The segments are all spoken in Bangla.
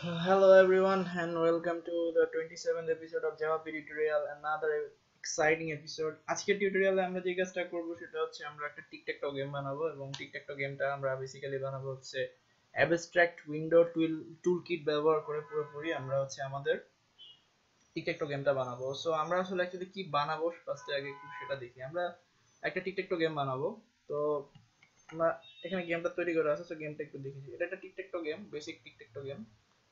Hello everyone and welcome to the 27th episode of Java P tutorial, another exciting episode. আজকের টিউটোরিয়ালে আমরা যে কাজটা করব সেটা হচ্ছে আমরা একটা টিকট্যাকটো গেম বানাবো এবং টিকট্যাকটো গেমটা আমরা বেসিক্যালি বানাবো হচ্ছে অ্যাবস্ট্রাক্ট উইন্ডো টুলকিট ব্যবহার করে পুরোপুরি আমরা হচ্ছে আমাদের টিকট্যাকটো গেমটা বানাবো। সো আমরা আসলে অ্যাকচুয়ালি কি বানাবো ফার্স্টে আগে একটু সেটা দেখি। আমরা একটা টিকট্যাকটো গেম বানাবো। তো আমরা এখানে গেমটা তৈরি করা আছে, সো গেমটা একটু দেখি। এটা একটা টিকট্যাকটো গেম, বেসিক টিকট্যাকটো গেম।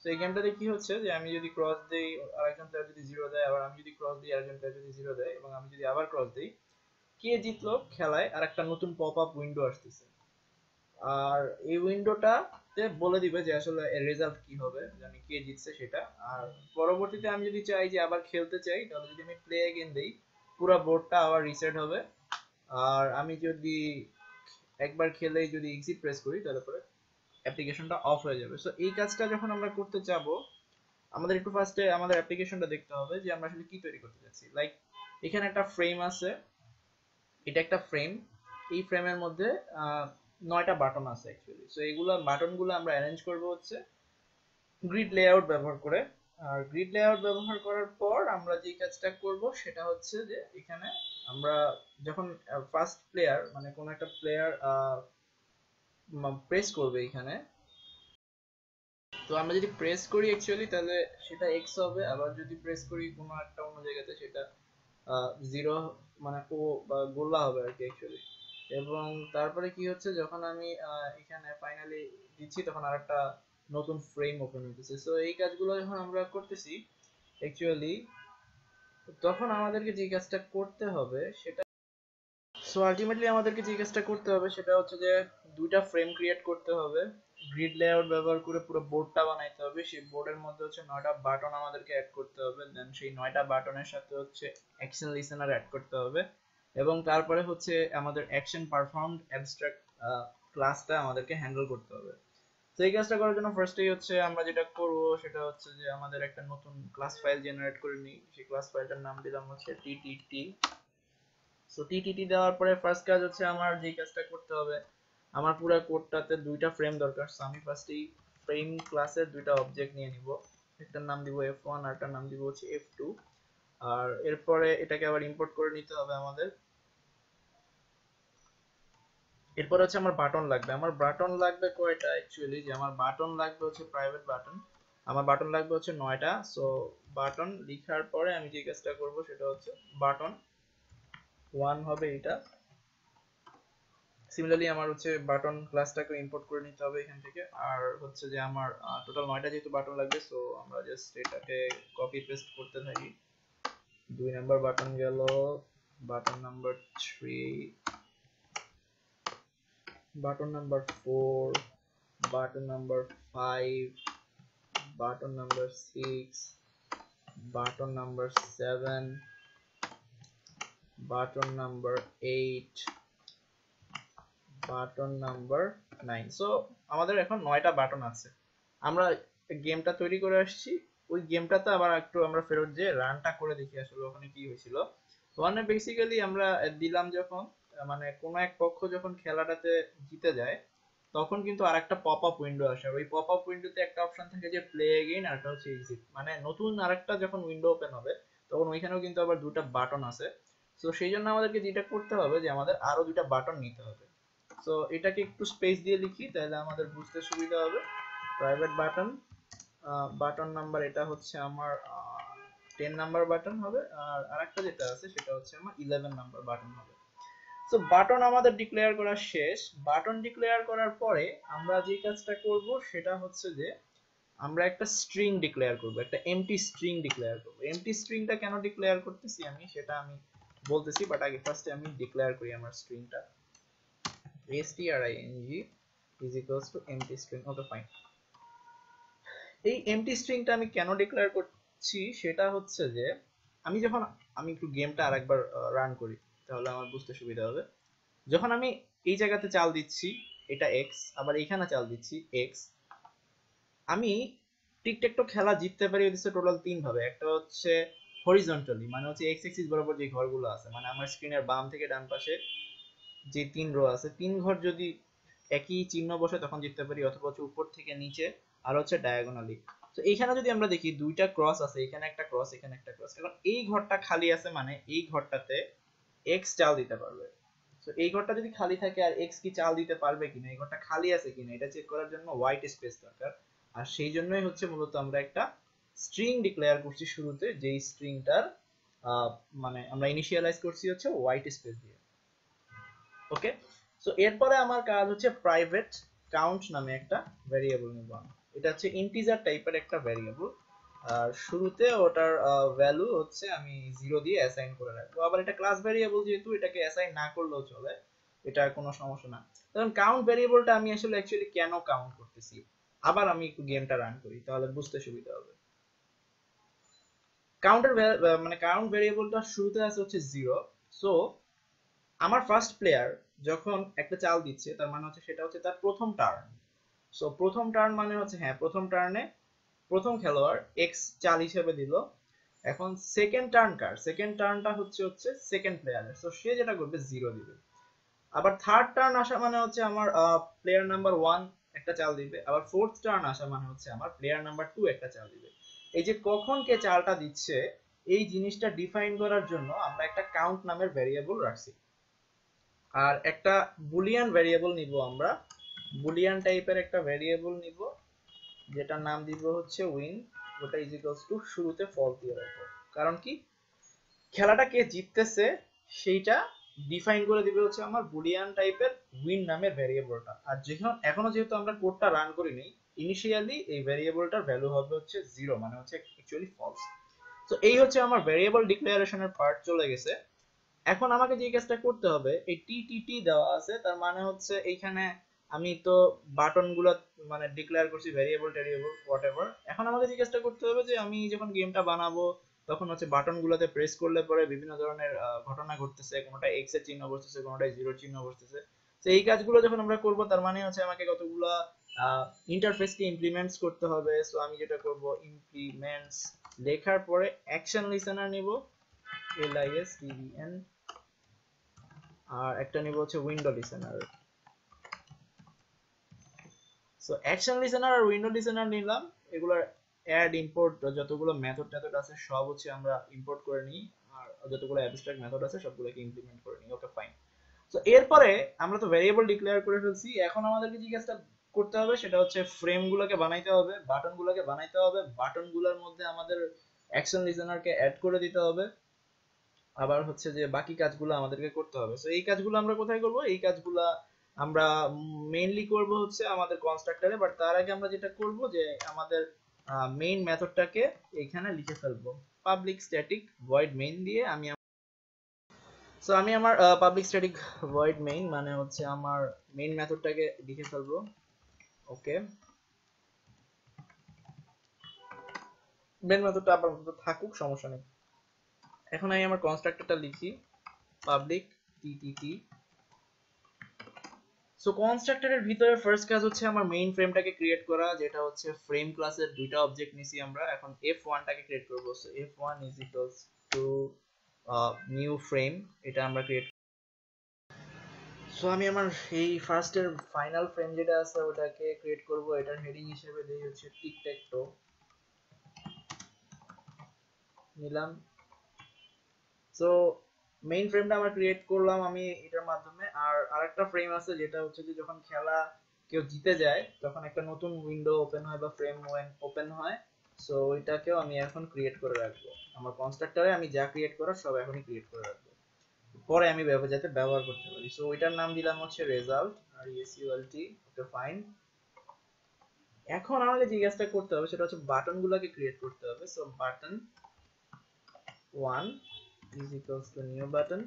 তো এই গেমটাতে কি হচ্ছে যে আমি যদি ক্রস দেই আরেকজন প্লেয়ার যদি জিরো দেয়, আবার আমি যদি ক্রস দিই আরেকজন প্লেয়ার যদি জিরো দেয় এবং আমি যদি আবার ক্রস দিই, কে জিতলো খেলায় আর একটা নতুন পপ আপ উইন্ডো আসতেছে। আর এই উইন্ডোটাতে বলে দিবে যে আসলে এর রেজাল্ট কি হবে, মানে কে জিতছে সেটা। আর পরবর্তীতে আমি যদি চাই যে আবার খেলতে চাই, তাহলে যদি আমি প্লে এগেইন দেই পুরো বোর্ডটা আবার রিসেট হবে। আর আমি যদি একবার খেলেই যদি এক্সিট প্রেস করি তাহলে পরে অ্যাপ্লিকেশনটা অফ হয়ে যাবে। সো এই কাজটা যখন আমরা করতে যাব, আমাদের একটু ফার্স্টে আমাদের অ্যাপ্লিকেশনটা দেখতে হবে যে আমরা আসলে কি তৈরি করতে যাচ্ছি। লাইক এখানে একটা ফ্রেম আছে, এটা একটা ফ্রেম। এই ফ্রেমের মধ্যে 9টা বাটন আছে অ্যাকচুয়ালি। সো এইগুলা বাটনগুলো আমরা অ্যারেঞ্জ করব হচ্ছে গ্রিড লেআউট ব্যবহার করে। আর গ্রিড লেআউট ব্যবহার করার পর আমরা যে কাজটা করব সেটা হচ্ছে যে এখানে আমরা যখন ফার্স্ট প্লেয়ার মানে কোন একটা প্লেয়ার প্রেস করবে এখানে, তো আমরা যদি প্রেস করি অ্যাকচুয়ালি তাহলে সেটা এক্স হবে, আবার যদি প্রেস করি কোনো একটা অন্য জায়গাতে সেটা জিরো মানে ও বা গোল্লা হবে আর কি অ্যাকচুয়ালি। এবং তারপরে কি হচ্ছে যখন আমি এখানে ফাইনালি দিচ্ছি তখন আরেকটা নতুন ফ্রেম ওপেন হইতেছে। সো এই কাজগুলো যখন আমরা করতেছি অ্যাকচুয়ালি, তখন আমাদেরকে যে কাজটা করতে হবে সেটা, সো আলটিমেটলি আমাদেরকে যে কাজটা করতে হবে সেটা হচ্ছে যে দুইটা ফ্রেম ক্রিয়েট করতে হবে, গ্রিড লেআউট ব্যবহার করে পুরো বোর্ডটা বানাইতে হবে। সেই বোর্ডের মধ্যে হচ্ছে 9টা বাটন আমাদেরকে অ্যাড করতে হবে, দেন সেই 9টা বাটনের সাথে হচ্ছে অ্যাকশন লিসেনার অ্যাড করতে হবে এবং তারপরে হচ্ছে আমাদের অ্যাকশন পারফর্মড অ্যাবস্ট্রাক্ট ক্লাসটা আমাদেরকে হ্যান্ডেল করতে হবে। তো এই কাজটা করার জন্য ফার্স্টেই হচ্ছে আমরা যেটা করব সেটা হচ্ছে যে আমাদের একটা নতুন ক্লাস ফাইল জেনারেট করে নিই। সেই ক্লাস ফাইলটার নাম দিলাম হচ্ছে টিটিটি। সো টিটিটি দেওয়ার পরে ফার্স্ট কাজ হচ্ছে আমার যে কাজটা করতে হবে, আমার পুরো কোডটাতে দুইটা ফ্রেম দরকার। সো আমি ফার্স্টেই ফ্রেম ক্লাসের দুইটা অবজেক্ট নিয়ে নিব, একটার নাম দিব f1 আর একটার নাম দিব হচ্ছে f2। আর এরপরে এটাকে আবার ইম্পোর্ট করে নিতে হবে আমাদের। এরপর হচ্ছে আমার বাটন লাগবে। আমার বাটন লাগবে কয়টা অ্যাকচুয়ালি, যে আমার বাটন লাগবে হচ্ছে প্রাইভেট বাটন। আমার বাটন লাগবে হচ্ছে 9টা। সো বাটন লেখার পরে আমি যে কাজটা করব সেটা হচ্ছে বাটন 1 হবে এটা। সিমিলারলি আমার হচ্ছে বাটন ক্লাসটাকে ইম্পোর্ট করে নিতে হবে এখান থেকে। আর হচ্ছে যে আমার টোটাল 9টা যেহেতু বাটন লাগবে, সো আমরা জাস্ট এটাকে কপি পেস্ট করতে থাকি। 2 নাম্বার বাটন গেল, button number 3, button number 4, button number 5, button number 6, button number 7, button number 8, button number 9। So আমাদের এখন 9টা বাটন আছে। আমরা গেমটা তৈরি করে আসছি, ওই গেমটাতে আবার একটু আমরা ফেরত যে রানটা করে দেখি আসলে ওখানে কি হয়েছিল। ওখানে বেসিক্যালি আমরা দিলাম যখন মানে কোন এক পক্ষ যখন খেলাটাতে জিতে যায়, তখন কিন্তু আরেকটা পপ আপ উইন্ডো আসে। ওই পপ আপ উইন্ডোতে একটা অপশন থাকে যে প্লে এগেইন, আর একটা হচ্ছে এক্সিট, মানে নতুন আরেকটা যখন উইন্ডো ওপেন হবে তখন ওইখানেও কিন্তু আবার দুটো বাটন আছে। তো সেই জন্য আমাদেরকে যেটা করতে হবে যে আমাদের আরো দুটা বাটন নিতে হবে। সো এটাকে একটু স্পেস দিয়ে লিখি তাহলে আমাদের বুঝতে সুবিধা হবে। প্রাইভেট বাটন, বাটন নাম্বার এটা হচ্ছে আমার 10 নাম্বার বাটন হবে, আর আরেকটা যেটা আছে সেটা হচ্ছে আমার 11 নাম্বার বাটন হবে। সো বাটন আমাদের ডিক্লেয়ার করা শেষ। বাটন ডিক্লেয়ার করার পরে আমরা যে কাজটা করব সেটা হচ্ছে যে আমরা একটা স্ট্রিং ডিক্লেয়ার করব, একটা এমটি স্ট্রিং ডিক্লেয়ার করব। এমটি স্ট্রিংটা কেন ডিক্লেয়ার করতেছি আমি সেটা আমি বলতেছি, বাট আগে ফার্স্টে আমি ডিক্লেয়ার করি আমার স্ট্রিংটা। string is equals to empty string. Okay fine. এই এমটি স্ট্রিংটা আমি কেন ডিক্লেয়ার করছি সেটা হচ্ছে যে আমি যখন আমি একটু গেমটা আরেকবার রান করি তাহলে আমার বুঝতে সুবিধা হবে। যখন আমি এই জায়গাতে চাল দিচ্ছি এটা x, আবার এখানে চাল দিচ্ছি x, আমি টিকট্যাকটো খেলা জিততে পারি হচ্ছে টোটাল 3 ভাবে। একটা হচ্ছে হরিজন্টালি, মানে হচ্ছে x অ্যাক্সিস বরাবর যে ঘরগুলো আছে, মানে আমার স্ক্রিনের বাম থেকে ডান পাশে যে 3 রো আছে 3 ঘর যদি একই চিহ্ন বসে তখন জিততে পারি, অথবা হচ্ছে উপর থেকে নিচে, আর হচ্ছে ডায়াগোনালি। তো তো এখানে যদি আমরা দেখি দুইটা ক্রস আছে, এখানে একটা ক্রস, এখানে একটা ক্রস। এখন এই ঘরটা খালি আছে মানে এই ঘরটাতে x চাল দিতে পারবে। তো এই ঘরটা যদি খালি থাকে আর x কি চাল দিতে পারবে কিনা, এই ঘরটা খালি আছে কিনা এটা চেক করার জন্য হোয়াইট স্পেস দরকার। আর সেই জন্যই হচ্ছে মূলত আমরা একটা স্ট্রিং ডিক্লেয়ার করছি শুরুতে, যেই স্ট্রিংটার মানে আমরা ইনিশিয়ালাইজ করছি হচ্ছে হোয়াইট স্পেস দিয়ে। ওকে, সো এরপরে আমার কাজ হচ্ছে প্রাইভেট কাউন্ট নামে একটা ভেরিয়েবল নিব। এটা হচ্ছে ইন্টিজার টাইপের একটা ভেরিয়েবল, আর শুরুতে ওটার ভ্যালু হচ্ছে আমি 0 দিয়ে অ্যাসাইন করে রাখবো। আবার এটা ক্লাস ভেরিয়েবল যেহেতু এটাকে অ্যাসাইন না করলেও চলে, এটা কোনো সমস্যা না। কারণ কাউন্ট ভেরিয়েবলটা আমি আসলে অ্যাকচুয়ালি কেন কাউন্ট করতেছি, আবার আমি একটু গেমটা রান করি তাহলে বুঝতে সুবিধা হবে। কাউন্টার মানে কাউন্ট ভেরিয়েবলটা শুরুতে আছে হচ্ছে 0। সো আমার ফার্স্ট প্লেয়ার যখন একটা চাল দিচ্ছে তার মানে হচ্ছে সেটা হচ্ছে তার প্রথম টার্ন। সো প্রথম টার্ন মানে হচ্ছে হ্যাঁ প্রথম টার্নে প্রথম খেলোয়াড় এক্স চাল হিসেবে দিল। এখন সেকেন্ড টার্ন কার, সেকেন্ড টার্নটা হচ্ছে সেকেন্ড প্লেয়ারের, সো সে যেটা করবে 0 দিবে। আবার থার্ড টার্ন আসা মানে হচ্ছে আমার প্লেয়ার নাম্বার 1 একটা চাল দিবে। আবার ফোর্থ টার্ন আসা মানে হচ্ছে আমার প্লেয়ার নাম্বার 2 একটা চাল দিবে। এই যে কখন কে চালটা দিচ্ছে এই জিনিসটা ডিফাইন করার জন্য আমরা একটা কাউন্ট নামের ভেরিয়েবল রাখছি। আর একটা বুলিয়ান ভেরিয়েবল নিব আমরা, বুলিয়ান টাইপের একটা ভেরিয়েবল নিব যেটার নাম দিব হচ্ছে উইন। ওটা ইজ ইকুয়ালস টু শুরুতে ফলস দিয়ে রাখবো। কারণ কি, খেলাটা কে জিততেছে সেইটা ডিফাইন করে দিবে হচ্ছে আমার বুলিয়ান টাইপের উইন নামের ভেরিয়েবলটা। আর যেখানে এখনো যেহেতু আমরা কোডটা রান করিনি, ইনিশিয়ালি এই ভেরিয়েবলটার ভ্যালু হবে হচ্ছে 0 মানে হচ্ছে অ্যাকচুয়ালি ফলস। তো এই হচ্ছে আমার ভেরিয়েবল ডিক্লারেশনের পার্ট চলে গেছে। এখন আমাকে যে কাজটা করতে হবে, এই টি দেওয়া আছে তার মানে হচ্ছে এইখানে আমি তো বাটন গুলো মানে ডিক্লেয়ার করছি ভেরিয়েবল টেরিয়েবল হোয়াটএভার। এখন আমাকে যে কাজটা করতে হবে যে আমি যখন গেমটা বানাবো তখন হচ্ছে বাটন গুলোতে প্রেস করলে পরে বিভিন্ন ধরনের ঘটনা ঘটতেছে, কোনোটা এক্স এর চিহ্ন বসতেছে, কোনোটা জিরো চিহ্ন বসতেছে। তো এই কাজগুলো যখন আমরা করব তার মানে হচ্ছে আমাকে কতগুলা ইন্টারফেসকে ইমপ্লিমেন্টস করতে হবে। সো আমি যেটা করব ইমপ্লিমেন্টস লেখার পরে অ্যাকশন লিসেনার নিব, LISTEN, আর একটা নিব হচ্ছে window listener. So action listener আর উইন্ডো লিসেনার নিলাম, এগুলোর অ্যাড ইম্পোর্ট যতগুলো মেথড টেথড আছে সব হচ্ছে আমরা ইম্পোর্ট করে নিই, আর যতগুলো অ্যাবস্ট্রাক্ট মেথড আছে সবগুলোকে ইমপ্লিমেন্ট করে নিই। Okay fine. সো এরপরে আমরা তো ভেরিয়েবল ডিক্লেয়ার করে ফেলছি, এখন আমাদেরকে যে কাজটা করতে হবে সেটা হচ্ছে ফ্রেম গুলোকে বানাইতে হবে, বাটন গুলোকে বানাইতে হবে, বাটন গুলোর মধ্যে আমাদের অ্যাকশন লিসেনারকে অ্যাড করে দিতে হবে, আবার হচ্ছে যে বাকি কাজগুলো আমাদেরকে করতে হবে। সো এই কাজগুলো আমরা কোথায় করব, এই কাজগুলো আমরা মেইনলি করব হচ্ছে আমাদের কনস্ট্রাক্টরে। বাট তার আগে আমরা যেটা করব যে আমাদের মেইন মেথডটাকে এখানে লিখে ফেলবো পাবলিক স্ট্যাটিক ভয়েড মেইন দিয়ে। সো আমি আমার পাবলিক স্ট্যাটিক ভয়েড মেইন মানে হচ্ছে আমার মেইন মেথডটাকে লিখে ফেলবো। ওকে, মেইন মেথডটা আপাতত থাকুক, সমস্যা নেই। এখন আমি আমার কনস্ট্রাক্টরটা লিখি পাবলিক টিটিটি। সো কনস্ট্রাক্টরের ভিতরে ফার্স্ট কাজ হচ্ছে আমার মেইন ফ্রেমটাকে ক্রিয়েট করা, যেটা হচ্ছে ফ্রেম ক্লাসের দুইটা অবজেক্ট নিছি আমরা। এখন f1 টাকে ক্রিয়েট করব। So f1 is equals two new frame, এটা আমরা ক্রিয়েট। সো আমি আমার এই ফার্স্টের ফাইনাল ফ্রেম যেটা আছে ওটাকে ক্রিয়েট করব। এটার হেডিং হিসেবে দেই হচ্ছে টিকট্যাকটো নিলাম। সো মেইন ফ্রেমটা আমরা ক্রিয়েট করলাম আমি এটার মাধ্যমে। আর আরেকটা ফ্রেম আছে যেটা হচ্ছে যে যখন খেলা কেউ জিতে যায় তখন একটা নতুন উইন্ডো ওপেন হয় বা ফ্রেম ওপেন হয়। সো ওইটাকেও আমি এখন ক্রিয়েট করে রাখবো। আমার কনস্ট্রাক্টরে আমি যা ক্রিয়েট করার সব এখনই ক্রিয়েট করে রাখবো, পরে আমি যাতে ব্যবহার করতে পারি। সো ওইটার নাম দিলাম হচ্ছে রেজাল্ট, আর RESULT। Okay fine. এখন আমাকে যে কাজটা করতে হবে সেটা হচ্ছে বাটন গুলোকে ক্রিয়েট করতে হবে। So button 1 is equals to new button।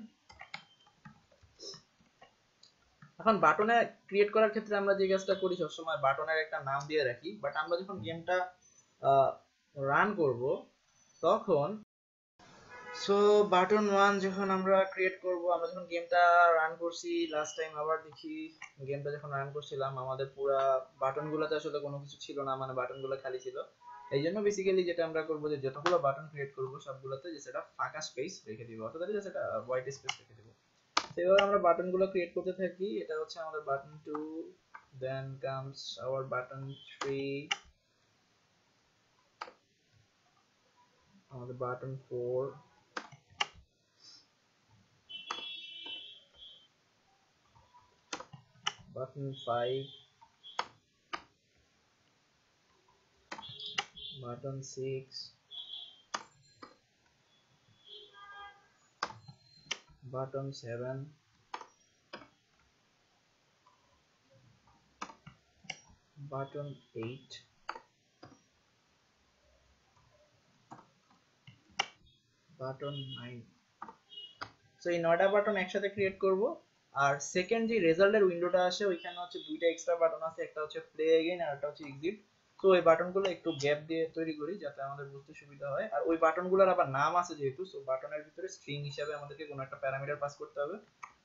এখন বাটনে ক্রিয়েট করার ক্ষেত্রে আমরা যে কাজটা করি সবসময় বাটনের একটা নাম দিয়ে রাখি। বাট আমরা যখন গেমটা রান করব তখন সো বাটন 1 যখন আমরা ক্রিয়েট করব, আমরা যখন গেমটা রান করছি লাস্ট টাইম আবার দেখি গেমটা যখন রান করছিলাম আমাদের পুরো বাটনগুলোতে আসলে কোনো কিছু ছিল না, মানে বাটনগুলো খালি ছিল। এই জন্য বেসিক্যালি যেটা আমরা করব যে যতগুলো বাটন ক্রিয়েট করব সবগুলোতে যে সেটা ফাঁকা স্পেস রেখে দিব, অর্থাৎ যে সেটা হোয়াইট স্পেস রেখে দিব। সেভাবে আমরা বাটনগুলো ক্রিয়েট করতে থাকি। এটা হচ্ছে আমাদের button 2, then comes our button 3, আমাদের button 4, button 5, button 6, button 7, button 8, button 9। So এই 9টা বাটন একসাথে ক্রিয়েট করব। আর সেকেন্ড যে রেজাল্টের উইন্ডোটা আসে ওইখানে হচ্ছে দুইটা এক্সট্রা বাটন আছে, একটা হচ্ছে প্লে এগেইন আর একটা হচ্ছে এক্সিট। তো এই বাটনগুলো একটু গ্যাপ দিয়ে তৈরি করি যাতে আমাদের বুঝতে সুবিধা হয়। আর ওই বাটনগুলোর আবার নাম আছে যেহেতু, সো বাটনের ভিতরে স্ট্রিং হিসেবে আমাদেরকে কোনো একটা প্যারামিটার পাস করতে হবে।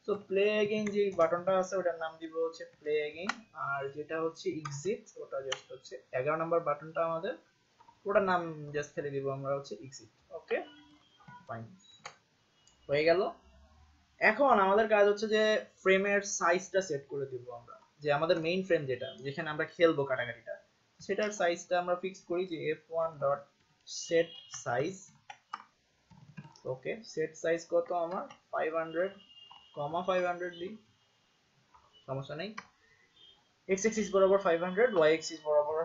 সো প্লে এগেইন যে বাটনটা আছে ওটার নাম দিব হচ্ছে প্লে এগেইন, আর যেটা হচ্ছে এক্সিট ওটা জাস্ট হচ্ছে 11 নাম্বার বাটনটা আমাদের, ওটার নাম জাস্ট ফেলে দিব আমরা হচ্ছে এক্সিট। ওকে ফাইন, হয়ে গেল। এখন আমাদের কাজ হচ্ছে যে ফ্রেমের সাইজটা সেট করে দিব আমরা, যে আমাদের মেইন ফ্রেম যেটা যেখানে আমরা খেলবো কাটাকাটিটা, সেটার সাইজটা আমরা ফিক্স করি যে f1.set size। ওকে, সেট সাইজ কত আমার 500, 500 দিই, সমস্যা নেই। x axis বরাবর 500, y axis বরাবর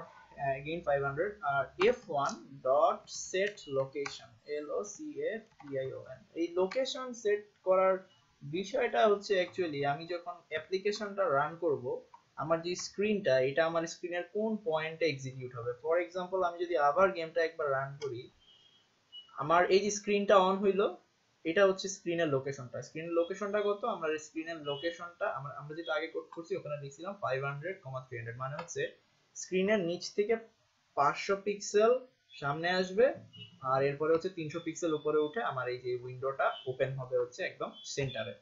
again 500। আর f1.set location, LOCATION, এই লোকেশন সেট করার বিষয়টা হচ্ছে অ্যাকচুয়ালি আমি যখন অ্যাপ্লিকেশনটা রান করব, আমার যে স্ক্রিনটা এটা আমার স্ক্রিনের কোন পয়েন্টে এক্সিকিউট হবে। ফর এক্সাম্পল আমি যদি আবার গেমটা একবার রান করি, আমার এই যে স্ক্রিনটা অন হইলো, এটা হচ্ছে স্ক্রিনের লোকেশনটা। স্ক্রিনের লোকেশনটা কত, আমরা স্ক্রিনের লোকেশনটা আমরা যেটা আগে কোড করছি ওখানে লিখছিলাম 500, 300, মানে হচ্ছে স্ক্রিনের নিচ থেকে 500 পিক্সেল সামনে আসবে, আর এরপরে হচ্ছে 300 পিক্সেল উপরে উঠে আমার এই যে উইন্ডোটা ওপেন হবে হচ্ছে একদম সেন্টারে।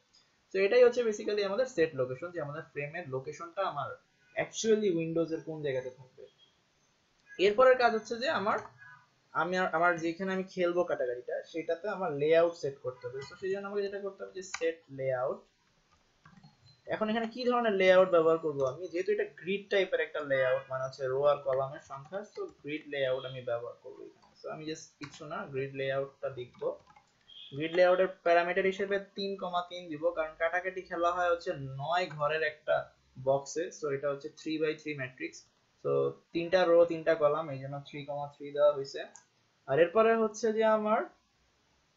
তো এটাই হচ্ছে বেসিক্যালি আমাদের সেট লোকেশন, যে আমাদের ফ্রেমের লোকেশনটা আমার অ্যাকচুয়ালি উইন্ডোজের কোন জায়গাতে থাকবে। এরপরের কাজ হচ্ছে যে আমার যেখানে আমি খেলবো ক্যাটাগরিটা সেটাতে আমার লেআউট সেট করতে হবে। তো সেই জন্য আমাকে যেটা করতে হবে যে সেট লেআউট। এখন এখানে কি ধরনের লেআউট ব্যবহার করব আমি, যেহেতু এটা গ্রিড টাইপের একটা লেআউট, মানে হচ্ছে রো আর কলামের সংখ্যা, তো গ্রিড লেআউট আমি ব্যবহার করব এখানে। তো আমি জাস্ট কিছু না, গ্রিড লেআউটটা লিখব। গ্রিড লেআউটের প্যারামিটার হিসেবে 3,3 দিব, কারণ কাটাকাটি খেলা হয় হচ্ছে 9 ঘরের একটা বক্সে। সো এটা হচ্ছে 3x3 ম্যাট্রিক্স। তো 3টা রো 3টা কলাম, এই জন্য 3,3 দেওয়া হয়েছে। আর এরপরে হচ্ছে যে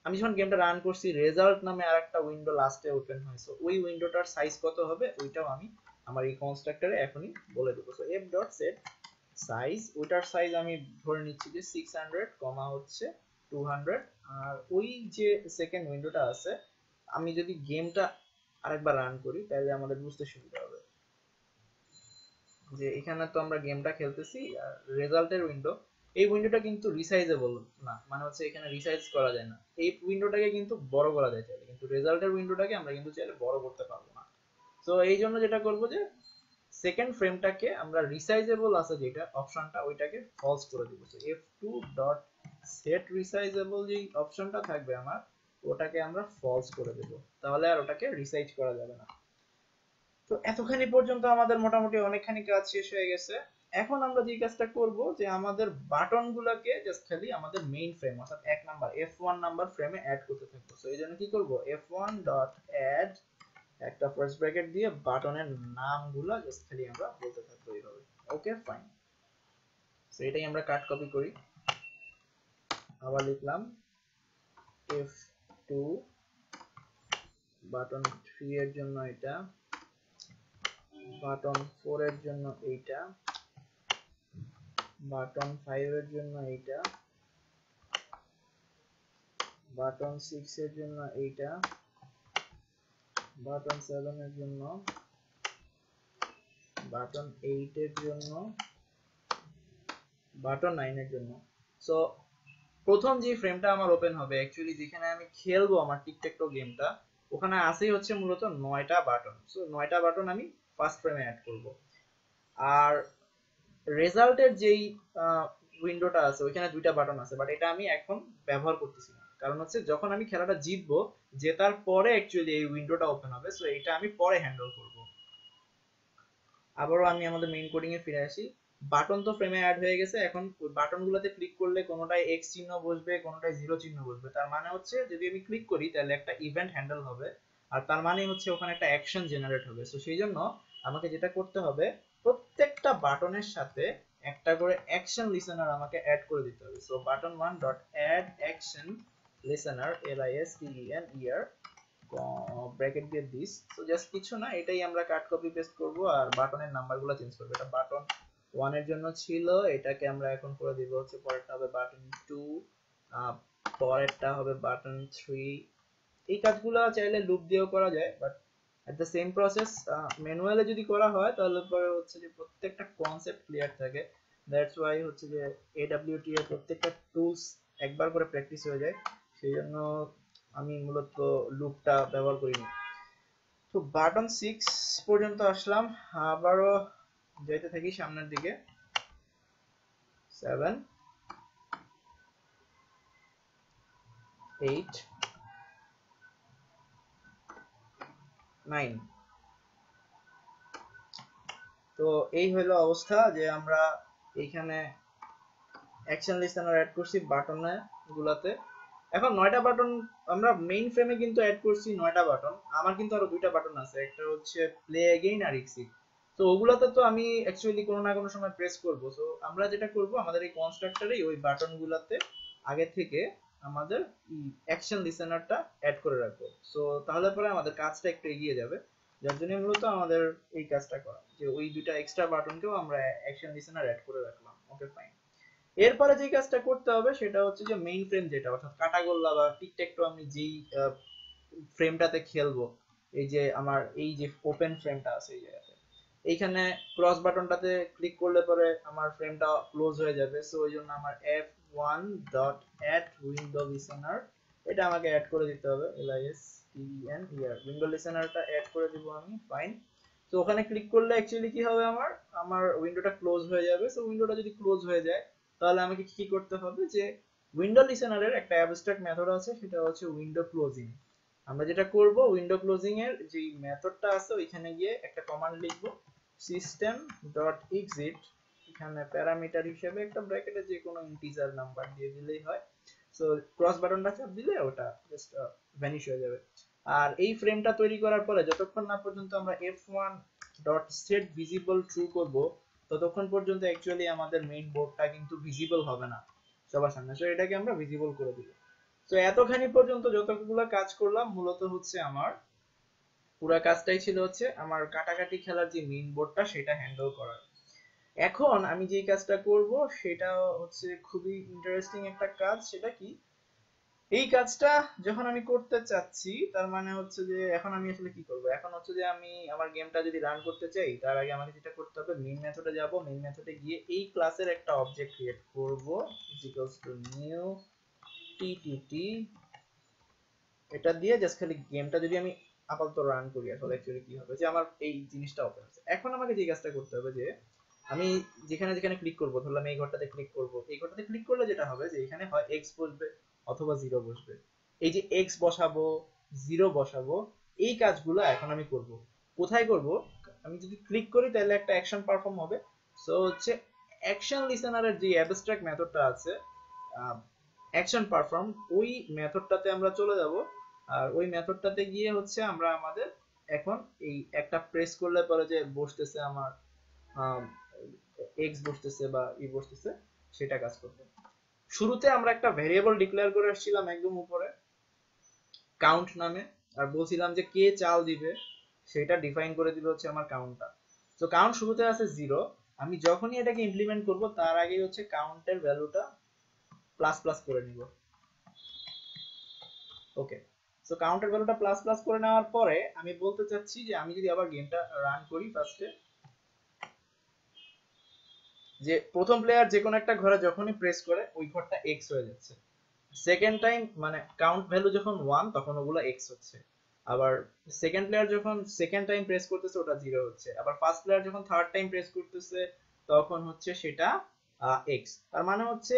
আমি যখন গেমটা রান করছি রেজাল্ট নামে আরেকটা উইন্ডো লাস্টে ওপেন হয়। সো ওই উইন্ডোটার সাইজ কত হবে ওইটাও আমি আমার এই কনস্ট্রাক্টরে এখনই বলে দেবো। সো f.set সাইজ, ওইটার সাইজ আমি ধরে নিচ্ছি যে 600, হচ্ছে 200। আর ওই যে সেকেন্ড উইন্ডোটা আছে, আমি যদি গেমটা আরেকবার রান করি তাহলে আমাদের বুঝতে সুবিধা হবে যে এখানে তো আমরা গেমটা খেলতেছি, রেজাল্টের উইন্ডো, এই উইন্ডোটা কিন্তু রিসাইজেবল না, মানে হচ্ছে এখানে রিসাইজ করা যায় না। এই উইন্ডোটাকে কিন্তু বড় করা যায় চাইলে, কিন্তু রেজাল্টের উইন্ডোটাকে আমরা কিন্তু চাইলে বড় করতে পারবো না। তো এই জন্য যেটা করব যে সেকেন্ড ফ্রেমটাকে আমরা রিসাইজেবল আছে যেটা অপশনটা ওইটাকে ফলস করে দিব। সো f2.set রিসাইজেবল যে অপশনটা থাকবে আমার, ওটাকে আমরা ফলস করে দেব, তাহলে আর ওটাকে রিসাইজ করা যাবে না। তো এতখানি পর্যন্ত আমাদের মোটামুটি অনেকখানি কাজ শেষ হয়ে গেছে। এখন আমরা যে কাজটা করব যে আমাদের বাটনগুলোকে জাস্ট খালি আমাদের মেইন ফ্রেম অর্থাৎ f1 নাম্বার ফ্রেমে অ্যাড করতে থাকবো। সো এইজন্য কি করব, f1.add একটা ফার্স্ট ব্র্যাকেট দিয়ে বাটনের নামগুলো জাস্ট খালি আমরা বলতে থাকবো এইভাবে। ওকে ফাইন, সো এটাই আমরা কাট কপি করি, আবার লিখলাম f2, বাটন 3 এর জন্য এটা, বাটন 4 এর জন্য এইটা, বাটন 5 এর জন্য এইটা, বাটন 6 এর জন্য এইটা, বাটন 7 এর জন্য, বাটন 8 এর জন্য, বাটন 9 এর জন্য। সো প্রথম যে ফ্রেমটা আমার ওপেন হবে অ্যাকচুয়ালি যেখানে আমি খেলবো আমার টিকট্যাকটো গেমটা, ওখানে আসেই হচ্ছে মূলত 9টা বাটন। সো 9টা বাটন আমি ফার্স্ট ফ্রেমে অ্যাড করব। আর রেজাল্টের যেই উইন্ডোটা আছে ওইখানে 2টা বাটন আছে, বাট এটা আমি এখন ব্যবহার করতেছি না, কারণ হচ্ছে যখন আমি খেলাটা জিতবো, জেতার পরে অ্যাকচুয়ালি এই উইন্ডোটা ওপেন হবে। সো এটা আমি পরে হ্যান্ডেল করব। আবারও আমি আমাদের মেইন কোডিং এ ফিরে আসি। বাটন তো ফ্রেমে অ্যাড হয়ে গেছে, এখন ওই বাটনগুলোতে ক্লিক করলে কোনোটায় এক্স চিহ্ন বসবে, কোনোটায় জিরো চিহ্ন বসবে। তার মানে হচ্ছে যদি আমি ক্লিক করি তাহলে একটা ইভেন্ট হ্যান্ডেল হবে, আর তার মানে হচ্ছে ওখানে একটা অ্যাকশন জেনারেট হবে। সো সেই জন্য আমাকে যেটা করতে হবে, প্রত্যেকটা বাটনের সাথে একটা করে অ্যাকশন লিসেনার আমাকে অ্যাড করে দিতে হবে। So button 1 dot add action listener, LISTENER bracket দিয়ে দিস। তো জাস্ট কিছু না, এটাই আমরা কাট কপি পেস্ট করব আর বাটনের নাম্বারগুলো চেঞ্জ করব। এটা বাটন 1 এর জন্য ছিল, এটাকে আমরা এখন করে দিব হচ্ছে পরেরটা হবে বাটন 2, পরেরটা হবে বাটন 3। এই কাজগুলো চাইলে লুপ দিয়েও করা যায়, but at the same process manually যদি করা হয় তাহলে পরে হচ্ছে যে প্রত্যেকটা কনসেপ্ট ক্লিয়ার থাকে। দ্যাটস ওয়াই হচ্ছে যে AWT এর প্রত্যেকটা টুলস একবার করে প্র্যাকটিস হয়ে যায়, সেই জন্য আমি মূলত লুপটা ব্যবহার করিনি। তো বাটন 6 পর্যন্ত আসলাম, আবারও যেতে থাকি সামনের দিকে। 7 8 9। তো এই হলো অবস্থা যে আমরা এইখানে অ্যাকশন লিস্টেনার অ্যাড করছি বাটনে গুলাতে। এখন 9টা বাটন আমরা মেইন ফ্রেমে কিন্তু অ্যাড করছি 9টা বাটন। আমার কিন্তু আরো 2টা বাটন আছে, একটা হচ্ছে প্লে এগেইন আর এক্সিট। তো ওগুলাতে তো আমি অ্যাকচুয়ালি কোনো না কোনো সময় প্রেস করব। সো আমরা যেটা করব, আমাদের এই কনস্ট্রাক্টরেই ওই বাটন গুলাতে আগে থেকে আমাদের অ্যাকশন লিসেনারটা অ্যাড করে রাখবো। সো তাহলে পরে আমাদের কাজটা একটু এগিয়ে যাবে, যার জন্য মূলত আমাদের এই কাজটা করা, যে ওই 2টা এক্সট্রা বাটনকেও আমরা অ্যাকশন লিসেনার অ্যাড করে রাখলাম। Okay fine. এরপরে যে কাজটা করতে হবে সেটা হচ্ছে যে মেইন ফ্রেম, যেটা অর্থাৎ কাটাগোল্লা বা টিকট্যাকটো আমি যেই ফ্রেমটাতে খেলবো, এই যে আমার এই যে ওপেন ফ্রেমটা আছে এই জায়গাতে, এইখানে ক্রস বাটনটাতে ক্লিক করলে পরে আমার ফ্রেমটা ক্লোজ হয়ে যাবে। সো ওই জন্য আমার F1 dot add window listener, এটা আমাকে অ্যাড করে দিতে হবে। LISTENER উইন্ডো লিসেনারটা অ্যাড করে দিব আমি। ফাইন। তো ওখানে ক্লিক করলে অ্যাকচুয়ালি কি হবে, আমার আমার উইন্ডোটা ক্লোজ হয়ে যাবে। সো উইন্ডোটা যদি ক্লোজ হয়ে যায় তাহলে আমাকে কি করতে হবে, যে উইন্ডো লিসেনারের একটা অ্যাবস্ট্রাক্ট মেথড আছে, সেটা হচ্ছে উইন্ডো ক্লোজিং। আমরা যেটা করব, উইন্ডো ক্লোজিং এর যে মেথডটা আছে ওইখানে গিয়ে একটা কমান্ড লিখব, সিস্টেম ডট এক্সিট, এখানে প্যারামিটার হিসেবে একটা ব্র্যাকেটে যে কোনো ইন্টিজার নাম্বার দিয়ে দিলেই হয়। সো ক্রস বাটনটা চাপ দিলে ওটা জাস্ট ভ্যানিশ হয়ে যাবে। আর এই ফ্রেমটা তৈরি করার পরে যতক্ষণ না পর্যন্ত আমরা F1 dot set visible true করব, ততক্ষণ পর্যন্ত অ্যাকচুয়ালি আমাদের মেইন বোর্ডটা কিন্তু ভিজিবল হবে না সবার সামনে। সো এটাকে আমরা ভিজিবল করে দিব। তো এতখানি পর্যন্ত যতগুলো কাজ করলাম মূলত হচ্ছে আমার পুরো কাজটাই ছিল হচ্ছে আমার কাটাকাটি খেলার যে মেইন বোর্ডটা সেটা হ্যান্ডেল করার। এখন আমি যে কাজটা করব সেটা হচ্ছে খুবই ইন্টারেস্টিং একটা কাজ। সেটা কি, এই কাজটা যখন আমি করতে চাচ্ছি তার মানে হচ্ছে যে এখন আমি আসলে কি করব, এখন হচ্ছে যে আমি আমার গেমটা যদি রান করতে চাই তার আগে আমাকে যেটা করতে হবে, মেইন মেথডে যাব, মেইন মেথডে গিয়ে এই ক্লাসের একটা অবজেক্ট ক্রিয়েট করব, ইকুয়ালস টু নিউ টিটিটি। এটা দিয়ে জাস্ট খালি গেমটা যদি আমি আপাতত রান করি, আসলে অ্যাকচুয়ালি কি হবে যে আমার এই জিনিসটা ওপেন আছে। এখন আমাকে যে কাজটা করতে হবে, যে আমি যেখানে যেখানে ক্লিক করব, ধরলাম এই ঘরটাতে ক্লিক করব, এই ঘরটাতে ক্লিক করলে যেটা হবে যে এখানে হয় এক্স বসবে অথবা জিরো বসবে। এই যে এক্স বসাবো, জিরো বসাবো, এই কাজগুলো এখন আমি করব। কোথায় করব, আমি যদি ক্লিক করি তাহলে একটা অ্যাকশন পারফর্ম হবে। সো হচ্ছে অ্যাকশন লিসেনারের যে অ্যাবস্ট্রাক্ট মেথডটা আছে অ্যাকশন পারফর্ম, ওই মেথডটাতে আমরা চলে যাব। আর ওই মেথডটাতে গিয়ে হচ্ছে আমরা আমাদের এখন এই একটা প্রেস করলে পরে যে বসতেছে আমার এক্স বসতেছে বা ই বসতেছে, সেটা কাজ করবে। শুরুতে আমরা একটা ভেরিয়েবল ডিক্লেয়ার করে আসছিলাম একদম উপরে কাউন্ট নামে, আর বলছিলাম যে কে চাল দিবে সেটা ডিফাইন করে দিবে হচ্ছে আমার কাউন্টটা। তো কাউন্ট শুরুতে আছে 0, আমি যখনই এটাকে ইমপ্লিমেন্ট করব তার আগে হচ্ছে কাউন্টের ভ্যালুটা প্লাস প্লাস করে নিব। ওকে, সো কাউন্টের ভ্যালুটা প্লাস প্লাস করে নেওয়ার পরে আমি বলতে চাচ্ছি যে আমি যদি আবার গেমটা রান করি ফার্স্টে, যে প্রথম প্লেয়ার যে কোনো একটা ঘরে যখনই প্রেস করে ওই ঘরটা এক্স হয়ে যাচ্ছে। সেকেন্ড টাইম মানে কাউন্ট ভ্যালু যখন 1 তখন ওগুলো এক্স হচ্ছে। আবার সেকেন্ড প্লেয়ার যখন সেকেন্ড টাইম প্রেস করতেছে ওটা 0 হচ্ছে। আবার ফার্স্ট প্লেয়ার যখন থার্ড টাইম প্রেস করতেছে তখন হচ্ছে সেটা এক্স। তার মানে হচ্ছে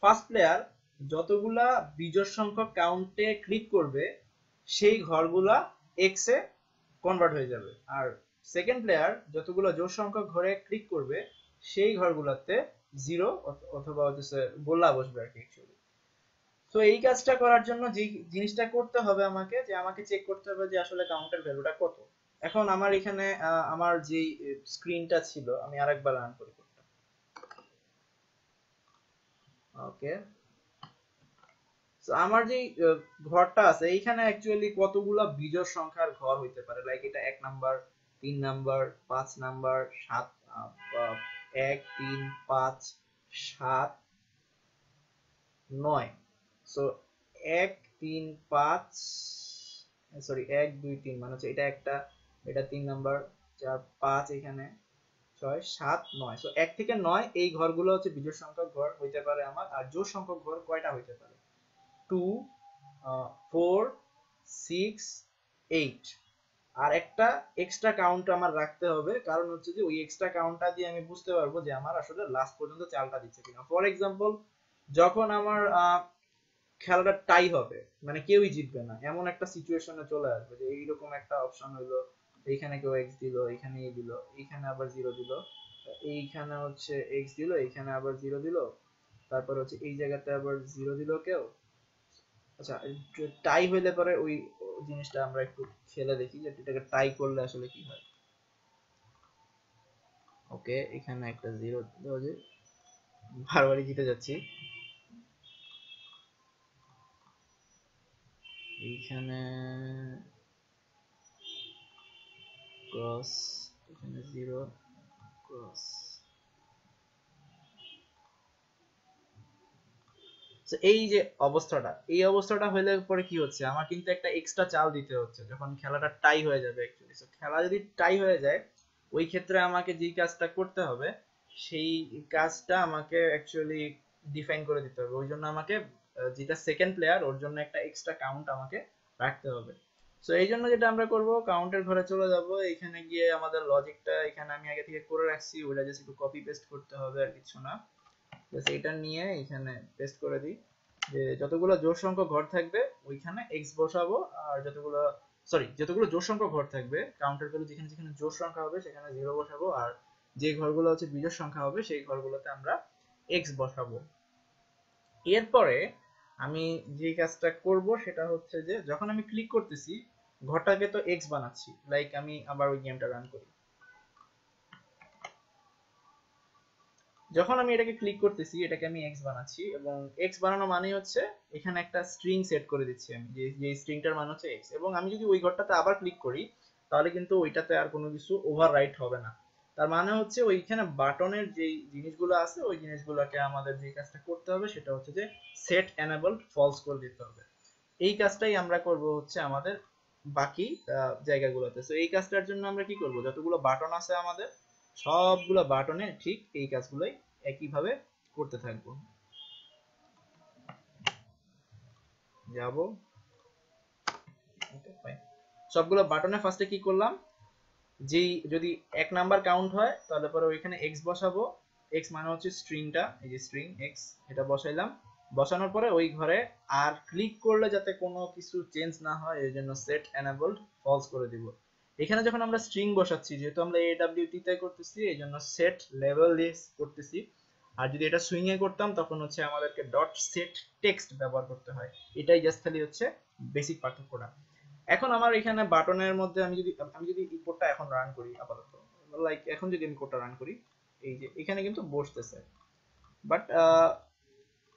ফার্স্ট প্লেয়ার যতগুলা বিজোড় সংখ্যক কাউন্টে ক্লিক করবে সেই ঘরগুলা এক্স এ কনভার্ট হয়ে যাবে। আর সেকেন্ড প্লেয়ার যতগুলো জোড় সংখ্যক ঘরে ক্লিক করবে সেই ঘরগুলোতে 0 অথবা হচ্ছে গোলা বসবে আর কি অ্যাকচুয়ালি। তো এই কাজটা করার জন্য যে জিনিসটা করতে হবে আমাকে, যে আমাকে চেক করতে হবে যে আসলে কাউন্টের ভ্যালুটা কত। এখন আমার এখানে আমার যে স্ক্রিনটা ছিল, আমি আরেকবার রান করি। ওকে, আমার যে ঘরটা আছে এইখানে অ্যাকচুয়ালি কতগুলা বিজোড় সংখ্যার ঘর হইতে পারে, লাইক এটা 1 number, 3 number, 5 number, 7, 1 3 5 7 9। So 1 3 5, sorry 1 2 3 মানে হচ্ছে এটা একটা, এটা 3 নাম্বার, 4 5, এখানে 6 7 9। সো 1 থেকে 9 এই ঘরগুলো হচ্ছে বিজোড় সংখ্যক ঘর হইতে পারে আমার। আর জোড় সংখ্যক ঘর কয়টা হইতে পারে? 2 4 6 8। আর একটা এক্সট্রা কাউন্ট আমার রাখতে হবে, কারণ হচ্ছে যে ওই এক্সট্রা কাউন্টটা দিয়ে আমি বুঝতে পারবো যে আমার আসলে লাস্ট পর্যন্ত চালটা দিচ্ছে কিনা। ফর এক্সাম্পল, যখন আমার খেলাটা টাই হবে, মানে কেউই জিতবে না, এমন একটা সিচুয়েশনে চলে আসবে যে এইরকম একটা অপশন হইলো, এইখানে কেউ এক্স দিল, এইখানে এ দিল, এইখানে আবার 0 দিল, এইখানে হচ্ছে এক্স দিল, এইখানে আবার 0 দিল, তারপর হচ্ছে এই জায়গাতে আবার 0 দিল কেউ। আচ্ছা, টাই হইলে পরে ওই জিনিসটা আমরা একটু খেলে দেখি যে এটাকে টাই করলে আসলে কি হয়। ওকে, এখানে একটা 0 দেওয়া যায়, বারবারই জিতে যাচ্ছি। এইখানে ক্রস, এখানে 0 ক্রস। এই যে অবস্থাটা, এই অবস্থাটা হইলে পরে কি হচ্ছে, আমার কিন্তু একটা এক্সট্রা চাল দিতে হচ্ছে যখন খেলাটা টাই হয়ে যাবে অ্যাকচুয়ালি। সো খেলা যদি টাই হয়ে যায়, ওই ক্ষেত্রে আমাকে যেই কাজটা করতে হবে সেই কাজটা আমাকে অ্যাকচুয়ালি ডিফাইন করে দিতে হবে। ওই জন্য আমাকে যেটা সেকেন্ড প্লেয়ার ওর জন্য একটা এক্সট্রা কাউন্ট আমাকে রাখতে হবে। সো এই জন্য যেটা আমরা করব, কাউন্টের ঘরে চলে যাব, এখানে গিয়ে আমাদের লজিকটা এখানে আমি আগে থেকে করে রাখছি, ওটা জাস্ট একটু কপি পেস্ট করতে হবে আর কিছু না। জাস্ট এটা নিয়ে এখানে পেস্ট করে দিই যে যতগুলো জোড় সংখ্যক ঘর থাকবে ওইখানে এক্স বসাবো, আর যতগুলো, সরি, যতগুলো জোড় সংখ্যক ঘর থাকবে কাউন্টার ভ্যালু যেখানে যেখানে জোড় সংখ্যা হবে সেখানে 0 বসাবো, আর যে ঘরগুলো হচ্ছে বিজোড় সংখ্যা হবে সেই ঘরগুলোতে আমরা এক্স বসাবো। এরপরে আমি যে কাজটা করব সেটা হচ্ছে যে যখন আমি ক্লিক করতেছি ঘরটাকে তো এক্স বানাচ্ছি, লাইক আমি আবার ওই গেমটা রান করি। যখন আমি এটাকে ক্লিক করতেছি এটাকে আমি এক্স বানাচ্ছি, এবং এক্স বানানো মানে হচ্ছে এখানে একটা স্ট্রিং সেট করে দিচ্ছি আমি, যে স্ট্রিংটার মান হচ্ছে এক্স। এবং আমি যদি ওই ঘরটাতে আবার ক্লিক করি তাহলে কিন্তু ওইটাতে আর কোনো কিছু ওভাররাইট হবে না। তার মানে হচ্ছে ওইখানে বাটনের যে জিনিসগুলো আছে ওই জিনিসগুলোকে আমাদের যে কাজটা করতে হবে সেটা হচ্ছে যে সেট এনেবলড ফলস করে দিতে হবে। এই কাজটাই আমরা করব হচ্ছে আমাদের বাকি জায়গাগুলোতে। তো এই কাজটার জন্য আমরা কি করব, যতগুলো বাটন আছে আমাদের সবগুলো বাটনে ঠিক এই কাজগুলোই একইভাবে করতে থাকবো। যাব, ওকে ফাইন। সবগুলো বাটনে ফার্স্টে কি করলাম, যেই যদি 1 নাম্বার কাউন্ট হয় তাহলে পরে ওইখানে এক্স বসাবো। এক্স মানে হচ্ছে স্ট্রিংটা, এই যে স্ট্রিং এক্স, এটা বসাইলাম। বসানোর পরে ওই ঘরে আর ক্লিক করলে যাতে কোনো কিছু চেঞ্জ না হয় এই জন্য সেট এনেবলড ফলস করে দিব। এখানে যখন আমরা স্ট্রিং বসাচ্ছি, যেহেতু আমরা এডব্লিউটি তে করতেছি এই জন্য সেট লেভেল লিস্ট করতেছি। আর যদি এটা সুইং এ করতাম তখন হচ্ছে আমাদেরকে ডট সেট টেক্সট ব্যবহার করতে হয়। এটাই জাস্ট খালি হচ্ছে বেসিক পার্থক্যটা। এখন আমার এখানে বাটনের মধ্যে আমি যদি এই কোডটা এখন রান করি আপাতত, লাইক এখন যদি আমি কোডটা রান করি, এই যে এখানে কিন্তু বসতেছে, বাট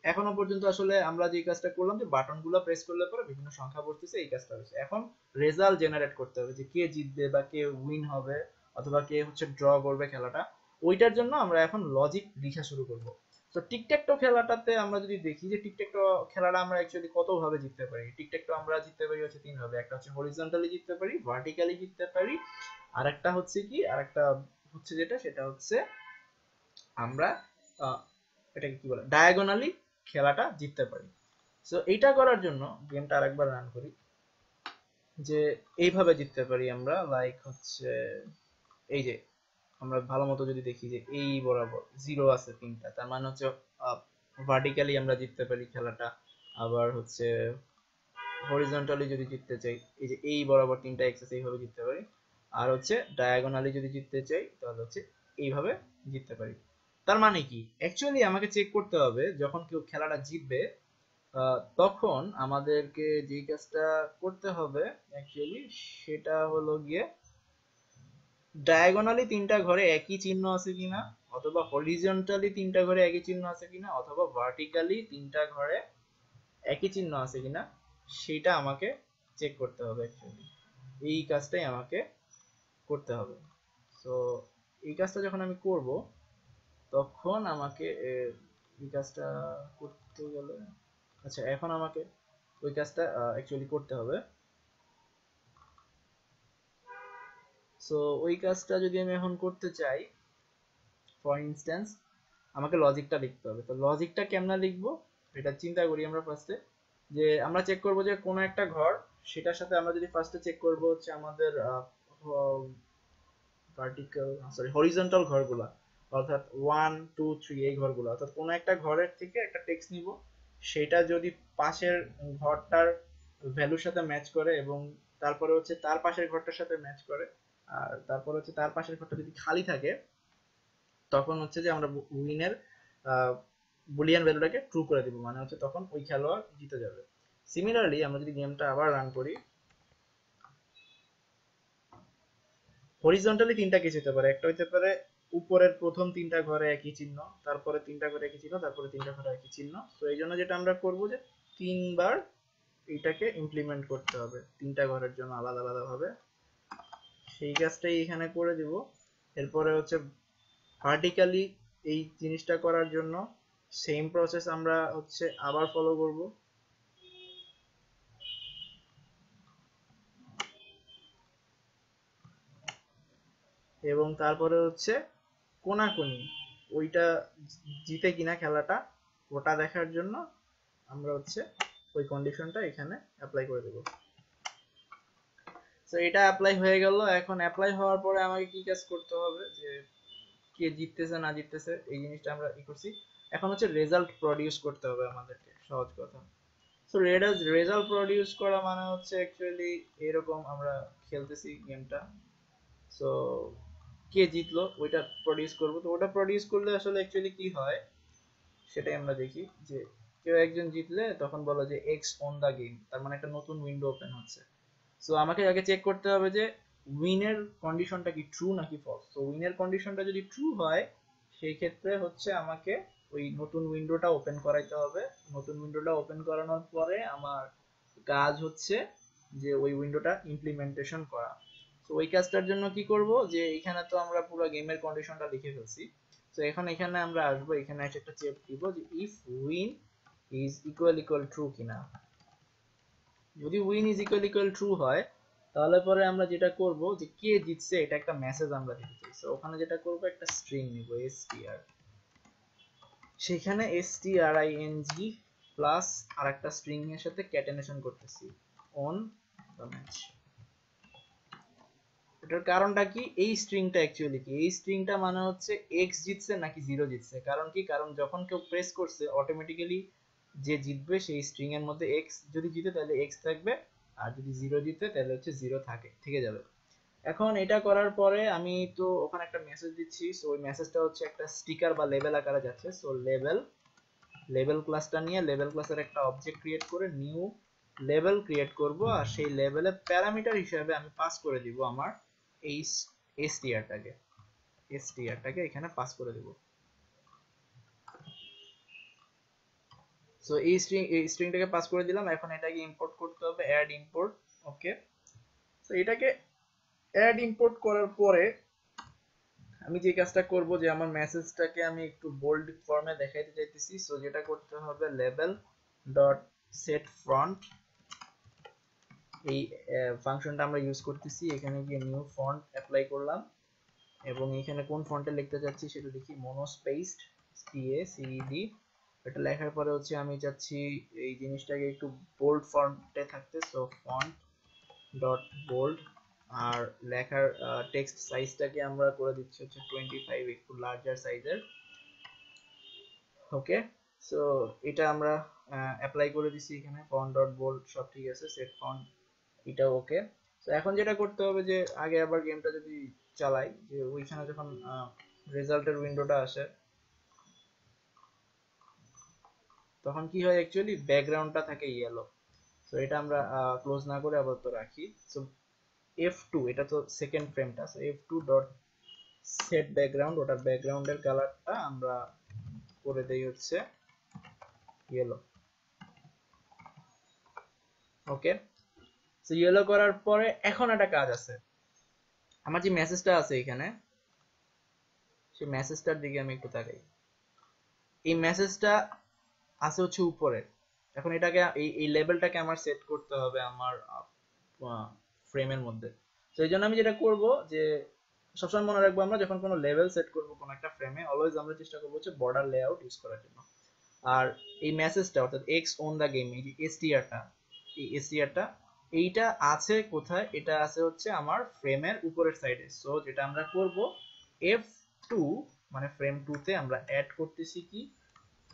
এখনো পর্যন্ত আসলে আমরা যে কাজটা করলাম যে বাটনগুলো প্রেস করলে পরে বিভিন্ন সংখ্যা বসতেছে, এই কাজটা হচ্ছে। এখন রেজাল্ট জেনারেট করতে হবে যে কে জিতবে বা কে উইন হবে অথবা কে হচ্ছে ড্র করবে খেলাটা। ওইটার জন্য আমরা এখন লজিক লিখা শুরু করব। তো টিকট্যাকটো খেলাটাতে আমরা যদি দেখি যে টিকট্যাকটো খেলাটা আমরা অ্যাকচুয়ালি কত ভাবে জিততে পারি। টিকট্যাকটো আমরা জিততে পারি হচ্ছে 3 ভাবে, একটা হচ্ছে হরিজন্টালি জিততে পারি, ভার্টিক্যালি জিততে পারি, আরেকটা হচ্ছে কি, আরেকটা হচ্ছে যেটা সেটা হচ্ছে আমরা এটাকে কি বলে ডায়াগোনালি খেলাটা জিততে পারি। সো এইটা করার জন্য গেমটা আরেকবার রান করি, যে এইভাবে জিততে পারি আমরা, লাইক হচ্ছে এই যে আমরা ভালো মতো যদি দেখি যে এই বরাবর 0 আছে 3টা, তার মানে হচ্ছে ভার্টিক্যালি আমরা জিততে পারি খেলাটা। আবার হচ্ছে হরিজন্টালি যদি জিততে চাই, এই যে এই বরাবর 3টা এক্স আছে, এইভাবে জিততে পারি। আর হচ্ছে ডায়াগোনালি যদি জিততে চাই তাহলে হচ্ছে এইভাবে জিততে পারি। তার মানে কি অ্যাকচুয়ালি আমাকে চেক করতে হবে যখন কেউ খেলাটা জিতবে তখন আমাদেরকে যে কাজটা করতে হবে অ্যাকচুয়ালি সেটা হলো গিয়ে ডায়াগোনালি তিনটা ঘরে একই চিহ্ন আছে কিনা, অথবা হরিজন্টালি তিনটা ঘরে একই চিহ্ন আছে কিনা, অথবা ভার্টিক্যালি তিনটা ঘরে একই চিহ্ন আছে কিনা, সেটা আমাকে চেক করতে হবে অ্যাকচুয়ালি। এই কাজটাই আমাকে করতে হবে। তো এই কাজটা যখন আমি করব তখন আমাকে এই কাজটা করতে গেলে আচ্ছা এখন আমাকে ওই কাজটা অ্যাকচুয়ালি করতে হবে। সো ওই কাজটা যদি আমি এখন করতে চাই, ফর ইনস্ট্যান্স আমাকে লজিকটা লিখতে হবে। তো লজিকটা কেমনে লিখবো এটা চিন্তা করি আমরা ফার্স্টে। যে আমরা চেক করব যে কোনো একটা ঘর, সেটার সাথে আমরা যদি ফার্স্টে চেক করব হচ্ছে আমাদের ভার্টিক্যাল সরি হরিজন্টাল ঘরগুলা, অর্থাৎ 1 2 3 এই ঘরগুলো, অর্থাৎ কোনো একটা ঘরের থেকে একটা টেক্সট নিব, সেটা যদি পাশের ঘরটার ভ্যালুর সাথে ম্যাচ করে এবং তারপরে হচ্ছে তার পাশের ঘরটার সাথে ম্যাচ করে, আর তারপর হচ্ছে তার পাশের ঘরটা যদি খালি থাকে তখন হচ্ছে যে আমরা উইনের বুলিয়ান ভ্যালুটাকে ট্রু করে দিব, মানে হচ্ছে তখন ওই খেলোয়াড় জিতে যাবে। সিমিলারলি আমরা যদি গেমটা আবার রান করি, হরিজন্টালি তিনটা কেস হতে পারে। একটা হতে পারে উপরের প্রথম তিনটা ঘরে একই চিহ্ন, তারপরে তিনটা ঘরে একই চিহ্ন, তারপরে তিনটা ঘরে একই চিহ্ন। তো এই জন্য যেটা আমরা করব যে তিনবার এটাকে ইমপ্লিমেন্ট করতে হবে তিনটা ঘরের জন্য আলাদা আলাদা ভাবে। সেই কাজটাই এখানে করে দিব। এরপরে হচ্ছে ভার্টিক্যালি এই জিনিসটা করার জন্য সেম প্রসেস আমরা হচ্ছে আবার ফলো করব। এবং তারপরে হচ্ছে কোনাকুনি ওইটা জিতে কিনা খেলাটা, ওটা দেখার জন্য আমরা হচ্ছে ওই কন্ডিশনটা এখানে অ্যাপ্লাই করে দেব। তো এটা অ্যাপ্লাই হয়ে গেল। এখন অ্যাপ্লাই হওয়ার পরে আমাকে কি কাজ করতে হবে, যে কে জিততেছে না জিততেছে এই জিনিসটা আমরা ই করছি। এখন হচ্ছে রেজাল্ট প্রডিউস করতে হবে আমাদেরকে, সহজ কথা। সো রেজাল্ট প্রডিউস করা মানে হচ্ছে অ্যাকচুয়ালি এরকম আমরা খেলতেছি গেমটা। সো কে জিতলো ওইটা প্রডিউস করব। তো ওটা প্রডিউস করলে আসলে অ্যাকচুয়ালি কি হয় সেটাই আমরা দেখি। যে কেউ একজন জিতলে তখন বলো যে এক্স অন দা গেম, তার মানে একটা নতুন উইন্ডো ওপেন হচ্ছে। সো আমাকে আগে চেক করতে হবে যে উইনের কন্ডিশনটা কি ট্রু নাকি ফলস। তো উইনের কন্ডিশনটা যদি ট্রু হয় সেই ক্ষেত্রে হচ্ছে আমাকে ওই নতুন উইন্ডোটা ওপেন করাইতে হবে। নতুন উইন্ডোটা ওপেন করানোর পরে আমার কাজ হচ্ছে যে ওই উইন্ডোটা ইমপ্লিমেন্টেশন করা। তো ওই কাজটার জন্য কি করব, যে এখানে তো আমরা পুরো গেমের কন্ডিশনটা লিখে ফেলছি। তো এখন এখানে আমরা আসবো, এখানে এসে একটা চেক দিব যে if win is equal true কিনা। যদি উইন ইজ ইকুয়াল ট্রু হয় তাহলে পরে আমরা যেটা করব যে কে জিতছে এটা একটা মেসেজ আমরা দিতে চাই। সো ওখানে যেটা করব একটা স্ট্রিং নিব str, সেখানে string প্লাস আরেকটা স্ট্রিং এর সাথে ক্যাটেনেশন করতেছি অন দ্য ম্যাচ। এটার কারণটা কি, এই স্ট্রিংটা অ্যাকচুয়ালি কি, এই স্ট্রিংটা মানে হচ্ছে x জিতছে নাকি 0 জিতছে। কারণ কি, কারণ যখন কেউ প্রেস করছে অটোমেটিক্যালি যে জিতবে সেই স্ট্রিং এর মধ্যে x যদি জিতে তাহলে x থাকবে, আর যদি 0 জিতে তাহলে হচ্ছে 0 থেকে যাবে। এখন এটা করার পরে আমি তো ওখানে একটা মেসেজ দিচ্ছি। সো ওই মেসেজটা হচ্ছে একটা স্টিকার বা লেবেল আকারে যাচ্ছে। সো লেবেল ক্লাসটা নিয়ে লেবেল ক্লাসের একটা অবজেক্ট ক্রিয়েট করে নিউ লেবেল ক্রিয়েট করব, আর সেই লেবেলে প্যারামিটার হিসেবে আমি পাস করে দিব আমার এই str টাকে এখানে পাস করে দিব। সো এই স্ট্রিংটাকে পাস করে দিলাম। এখন এটাকে ইম্পোর্ট করতে হবে, অ্যাড ইম্পোর্ট। ওকে, তো এটাকে অ্যাড ইম্পোর্ট করার পরে আমি যে কাজটা করব যে আমার মেসেজটাকে আমি একটু বোল্ড ফর্মে দেখাইতে চাইতেছি। সো যেটা করতে হবে লেবেল ডট সেট ফন্ট, এই ফাংশনটা আমরা ইউজ করতেছি। এখানে গিয়ে নিউ ফন্ট অ্যাপ্লাই করলাম এবং এখানে কোন ফন্টে লিখতে যাচ্ছি সেটা দেখি, মনোস্পেসড PACED। এটা লেখার পরে হচ্ছে আমি চাচ্ছি এই জিনিসটাকে একটু বোল্ড ফন্টে থাকতে। সো ফন্ট ডট বোল্ড, আর লেখার টেক্সট সাইজটাকে আমরা করে দিচ্ছি হচ্ছে 25, একটু লার্জার সাইজের। ওকে, সো এটা আমরা অ্যাপ্লাই করে দিছি। এখানে ফন্ট ডট বোল্ড সব ঠিক আছে, সেট ফন্ট এটা ওকে। তো এখন যেটা করতে হবে যে আগে আবার গেমটা যদি চালাই, যে ওইখানে যখন রেজাল্টের উইন্ডোটা আসে তখন কি হয় অ্যাকচুয়ালি ব্যাকগ্রাউন্ডটা থাকে ইয়েলো। সো এটা আমরা ক্লোজ না করে আপাতত রাখি। সো f2 এটা তো সেকেন্ড ফ্রেমটা, so f2 dot set background, ওটার ব্যাকগ্রাউন্ডের কালারটা আমরা করে দেই হচ্ছে ইয়েলো। ওকে, সো ইয়েলো করার পরে এখন একটা কাজ আছে, আমার যে মেসেজটা আছে এখানে সেই মেসেজটার দিকে আমি একটু তাকাই। এই মেসেজটা আছে হচ্ছে উপরে। এখন এটাকে এই লেভেলটাকে আমার সেট করতে হবে আমার ফ্রেমের মধ্যে। তো এই জন্য আমি যেটা করব যে সবসময় মনে রাখবো, আমরা যখন কোনো লেভেল সেট করব কোনো একটা ফ্রেমে, অলওয়েজ আমরা চেষ্টা করবো হচ্ছে বর্ডার লেআউট ইউজ করার জন্য। আর এই মেসেজটা অর্থাৎ এক্স অন দা গেম, এই যে এসটিআরটা, এই এসটিআরটা এইটা আছে কোথায়? এটা আছে হচ্ছে আমার ফ্রেমের উপরের সাইডে। সো যেটা আমরা করব F2 মানে ফ্রেম 2 তে আমরা অ্যাড করতেছি কি,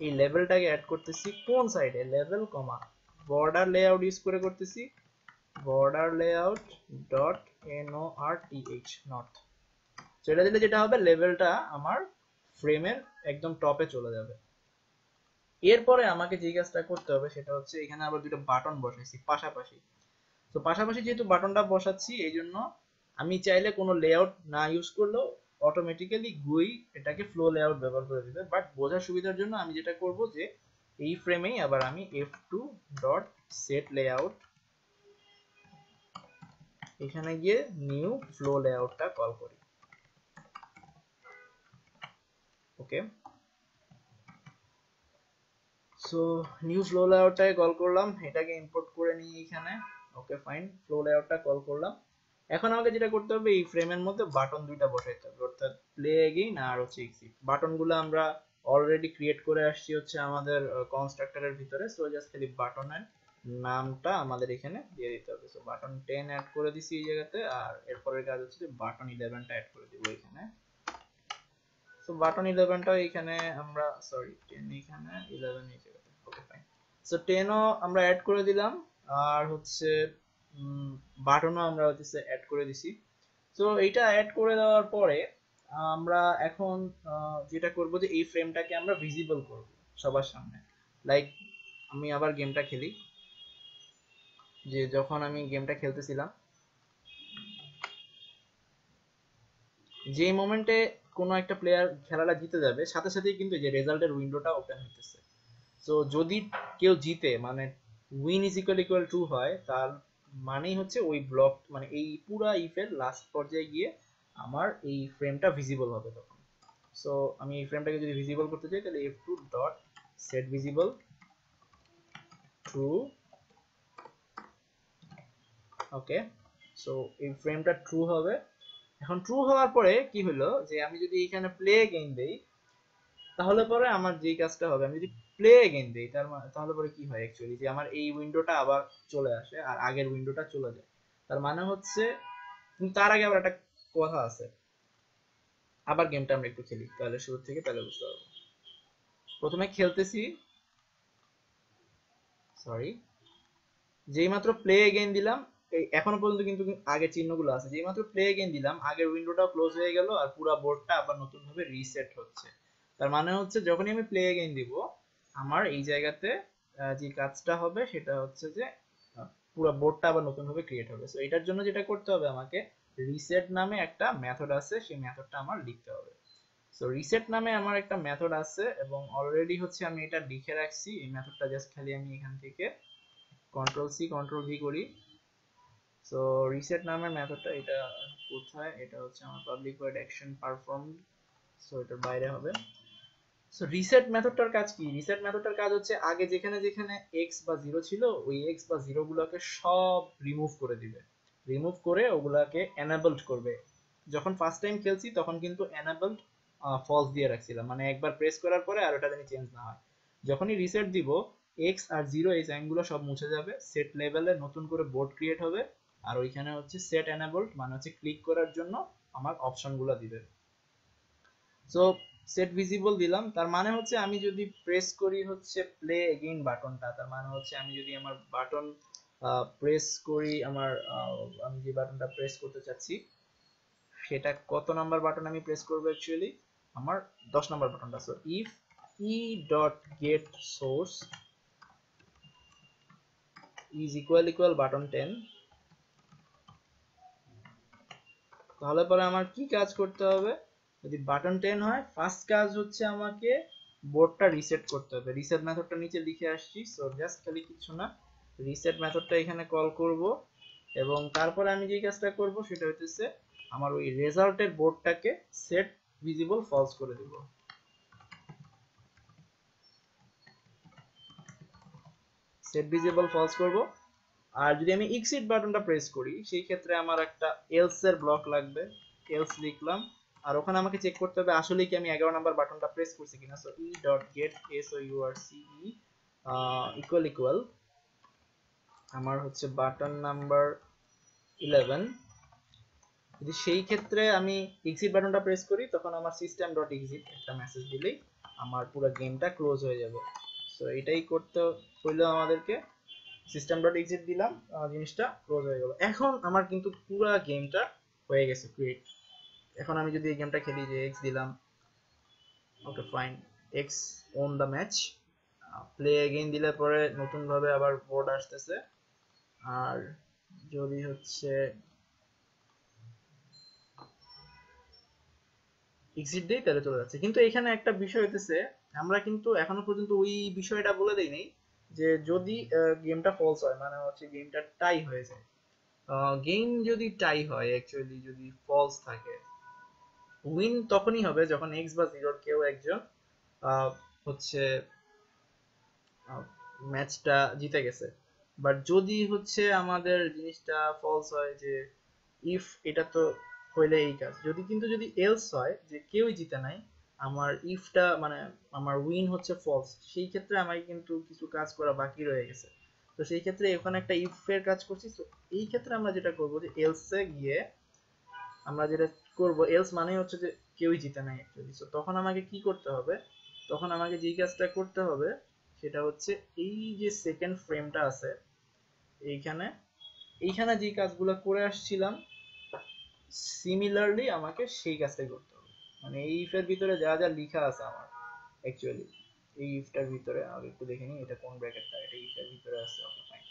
এই লেভেলটাকে অ্যাড করতেছি কোন সাইডে? লেভেল কমা বর্ডার লেআউট ইউজ করে করতেছি, border layout dot north. So এটা দিলে যেটা হবে, লেভেলটা আমার ফ্রেমের একদম টপে চলে যাবে। এরপরে আমাকে যে কাজটা করতে হবে সেটা হচ্ছে এখানে আবার দুটো বাটন বসাইছি পাশাপাশি। তো পাশাপাশি যেহেতু বাটনটা বসাচ্ছি, এই জন্য আমি চাইলে কোনো লেআউট না ইউজ করলেও অটোমেটিক্যালি গুই এটাকে ফ্লো লেআউট ব্যবহার করে দিবে। বাট বোঝার সুবিধার জন্য আমি যেটা করব যে এই ফ্রেমেই আবার আমি f2 ডট সেট লেআউট, এখানে গিয়ে নিউ ফ্লো লেআউটটা কল করি। ওকে, সো নিউ ফ্লো লেআউটটাকে কল করলাম, এটাকে ইম্পোর্ট করে নিই এখানে। ওকে ফাইন, ফ্লো লেআউটটা কল করলাম। এখন আমাকে যেটা করতে হবে, এই ফ্রেমের মধ্যে বাটন দুইটা বসাইতে হবে, অর্থাৎ প্লে এগেইন আর হচ্ছে এক্সিট। বাটনগুলো আমরা অলরেডি ক্রিয়েট করে আসছি হচ্ছে আমাদের কনস্ট্রাক্টরের ভিতরে। সো জাস্ট খালি বাটনের নামটা আমাদের এখানে দিয়ে দিতে হবে। সো বাটন 10 অ্যাড করে দিছি এই জায়গাতে, আর এরপরের কাজ হচ্ছে যে বাটন 11টা অ্যাড করে দিব এখানে। সো বাটন 11টা এখানে আমরা, সরি 10 এখানে, 11 এই জায়গাতে। ওকে ফাইন, সো 10 ও আমরা অ্যাড করে দিলাম, আর হচ্ছে বাটনও আমরা হচ্ছে অ্যাড করে দিছি। তো এইটা অ্যাড করে দেওয়ার পরে আমরা এখন যেটা করব যে এই ফ্রেমটাকে আমরা ভিজিবল করব সবার সামনে। লাইক আমি আবার গেমটা খেলি, যে যখন আমি গেমটা খেলতেছিলাম, যে মোমেন্টে কোনো একটা প্লেয়ার খেলাটা জিতে যাবে, সাথে সাথেই কিন্তু যে রেজাল্টের উইন্ডোটা ওপেন হইতেছে। তো যদি কেউ জিতে, মানে win is equal equal to হয়, তার মানেই হচ্ছে ওই ব্লক, মানে এই পুরা ইফের লাস্ট পর্যায়ে গিয়ে আমার এই ফ্রেমটা ভিজিবল হবে তখন। সো আমি এই ফ্রেমটাকে যদি ভিজিবল করতে চাই, তাহলে f2 dot set visible true. Okay, so এই ফ্রেমটা ট্রু হবে। এখন ট্রু হওয়ার পরে কি হলো, যে আমি যদি এখানে প্লে এগেইন দেই, তাহলে পরে আমার যে কাজটা হবে, আমি যদি প্লে এগেইন দেই তাহলে পরে কি হয় অ্যাকচুয়ালি, যে আমার এই উইন্ডোটা আবার চলে আসে আর আগের উইন্ডোটা চলে যায়। তার মানে হচ্ছে, কিন্তু তার আগে আবার একটা কথা আছে। আবার গেমটা আমরা একটু খেলি তাহলে শুরু থেকে, তাহলে বুঝতে পারবো। প্রথমে খেলতেছি, সরি, যেই মাত্র প্লে এগেইন দিলাম, এই এখনো পর্যন্ত কিন্তু আগের চিহ্নগুলো আছে, যেই মাত্র প্লে এগেইন দিলাম আগের উইন্ডোটা ক্লোজ হয়ে গেল আর পুরো বোর্ডটা আবার নতুন ভাবে রিসেট হচ্ছে। তার মানে হচ্ছে যখনই আমি প্লে এগেইন দিব, আমার এই জায়গাতে যে কাজটা হবে সেটা হচ্ছে যে পুরো বোর্ডটা আবার নতুন ভাবে ক্রিয়েট হবে। সো এটার জন্য যেটা করতে হবে, আমাকে রিসেট নামে একটা মেথড আছে, সেই মেথডটা আমার লিখতে হবে। সো রিসেট নামে আমার একটা মেথড আছে এবং অলরেডি হচ্ছে আমি এটা লিখে রাখছি। এই মেথডটা জাস্ট খালি আমি এখান থেকে কন্ট্রোল সি কন্ট্রোল ভি করি। সো রিসেট নামের মেথডটা, এটা কোথায়, এটা হচ্ছে আমার public void action perform, so এটার বাইরে হবে। সো রিসেট মেথডটার কাজ কি? রিসেট মেথডটার কাজ হচ্ছে আগে যেখানে যেখানে এক্স বা জিরো ছিল, ওই এক্স বা জিরো গুলোকে সব রিমুভ করে দিবে, রিমুভ করে ওগুলাকে এনাবলড করবে। যখন ফার্স্ট টাইম খেলছি তখন কিন্তু এনাবলড ফলস দিয়ে রাখছিলাম, মানে একবার প্রেস করার পরে আর ওটা যেন চেঞ্জ না হয়। যখনই রিসেট দিব, এক্স আর জিরো এই সাইনগুলো সব মুছে যাবে, সেট লেভেলে নতুন করে বোর্ড ক্রিয়েট হবে, আর ওইখানে হচ্ছে সেট এনাবলড মানে হচ্ছে ক্লিক করার জন্য আমার অপশনগুলো দিবে। সো সেট ভিজিবল দিলাম, তার মানে হচ্ছে আমি যদি প্রেস করি হচ্ছে প্লে এগেইন বাটনটা, তার মানে হচ্ছে আমি যদি আমার বাটন প্রেস করি, আমার আমি যে বাটনটা প্রেস করতে চাচ্ছি সেটা কত নাম্বার বাটন আমি প্রেস করব অ্যাকচুয়ালি, আমার 10 নাম্বার বাটনটা। So if E dot gate source is equal equal button 10, তাহলে পরে আমার কি কাজ করতে হবে? যদি বাটন 10 হয়, ফার্স্ট কাজ হচ্ছে আমাকে বোর্ডটা রিসেট করতে হবে। রিসেট মেথডটা নিচে লিখে আসছি, সো জাস্ট খালি কিছু না, রিসেট মেথডটা এখানে কল করব এবং তারপরে আমি যে কাজটা করব সেটা হচ্ছে আমার ওই রেজাল্টের বোর্ডটাকে সেট ভিজিবল ফলস করে দেব। সেট ভিজিবল ফলস করব। আর যদি আমি এক্সিট বাটনটা প্রেস করি সেই ক্ষেত্রে আমার একটা এলস এর ব্লক লাগবে, এলস লিখলাম। আর ওখানে আমাকে চেক করতে হবে আসলে কি আমি 11 নাম্বার বাটনটা প্রেস করছি কিনা। So E dot gate source equal equal আমার হচ্ছে বাটন নাম্বার 11। যদি সেই ক্ষেত্রে আমি এক্সিট বাটনটা প্রেস করি তখন আমার সিস্টেম ডট এক্সিট একটা মেসেজ দিলেই আমার পুরো গেমটা ক্লোজ হয়ে যাবে। সো এটাই করতে হইলো আমাদেরকে, সিস্টেম ডট এক্সিট দিলাম, জিনিসটা ক্লোজ হয়ে গেল। এখন আমার কিন্তু পুরো গেমটা হয়ে গেছে ক্রিয়েট। এখন আমি যদি এই গেমটা খেলি, যে এক্স দিলাম, okay fine, x won the match, play again দিলে পরে নতুন ভাবে আবার বোর্ড আসতেছে। আর যদি হচ্ছে এক্সিট দেই তাহলে চলে যাচ্ছে। কিন্তু এখানে একটা বিষয় হইতেছে, আমরা কিন্তু এখনো পর্যন্ত ওই বিষয়টা বলে দেই নাই যে যদি গেমটা ফলস হয়, মানে হচ্ছে গেমটা টাই হয়ে যায়। গেম যদি টাই হয়, অ্যাকচুয়ালি যদি ফলস থাকে, উইন তখনই হবে যখন এক্স বা জিরোর কেউ একজন হচ্ছে ম্যাচটা জিতে গেছে। বাট যদি হচ্ছে আমাদের জিনিসটা ফলস হয়, যে ইফ এটা তো হইলে এই কাজ, যদি কিন্তু যদি এলস হয় যে কেউই জিতে নাই, আমার ইফটা মানে আমার উইন হচ্ছে ফলস, সেই ক্ষেত্রে আমাকে কিন্তু কিছু কাজ করা বাকি রয়ে গেছে। তো সেই ক্ষেত্রে ওখানে একটা ইফ এর কাজ করছি। তো এই ক্ষেত্রে আমরা যেটা করবো যে এলসে গিয়ে আমরা যেটা করব, এলস মানে হচ্ছে যে কেউই জিতে নাই অ্যাকচুয়ালি। সো তখন আমাকে কি করতে হবে? তখন আমাকে যেই কাজটা করতে হবে সেটা হচ্ছে এই যে সেকেন্ড ফ্রেমটা আছে এইখানে, এইখানে যে কাজগুলো করে আসছিলাম সিমিলারলি আমাকে সেই কাজটাই করতে হবে। মানে এই ইফ এর ভিতরে যা যা লেখা আছে আমার অ্যাকচুয়ালি, এই ইফটার ভিতরে আমি একটু দেখে নিই এটা কোন ব্র্যাকেটটা, এটা ইফ এর ভিতরে আছে। ওকে ফাইন,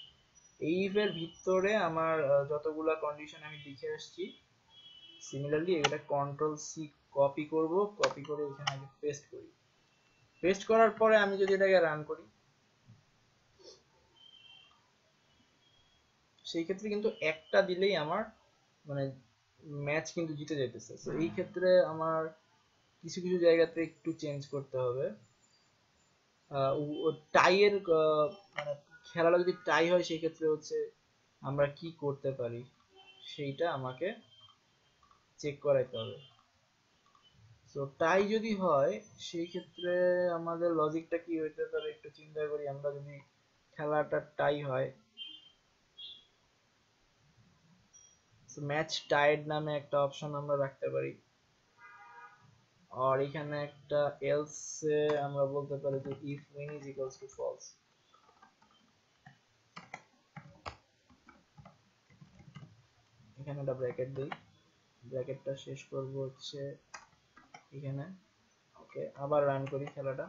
এই ইফ এর ভিতরে আমার যতগুলা কন্ডিশন আমি লিখে আসছি সিমিলারলি এটা কন্ট্রোল সি কপি করব, কপি করে এখানে আগে পেস্ট করি। পেস্ট করার পরে আমি যদি এটাকে রান করি সেই ক্ষেত্রে কিন্তু একটা দিলেই আমার মানে ম্যাচ কিন্তু জিতে যাইতেছে। তো এই ক্ষেত্রে আমার কিছু কিছু জায়গাতে একটু চেঞ্জ করতে হবে। টাইয়ের মানে খেলাটা যদি টাই হয় সেই ক্ষেত্রে হচ্ছে আমরা কি করতে পারি সেইটা আমাকে চেক করাইতে হবে। তো টাই যদি হয় সেই ক্ষেত্রে আমাদের লজিকটা কি হইতে পারে একটু চিন্তা করি। আমরা যদি খেলাটা টাই হয়, ম্যাচ টাইড নামে একটা অপশন আমরা রাখতে পারি। আর এখানে একটা এলস এ আমরা বলতে পারি যে if win is equals to false. এখানে একটা ব্র্যাকেট দেই, ব্র্যাকেটটা শেষ করব হচ্ছে এখানে। ওকে, আবার রান করি খেলাটা।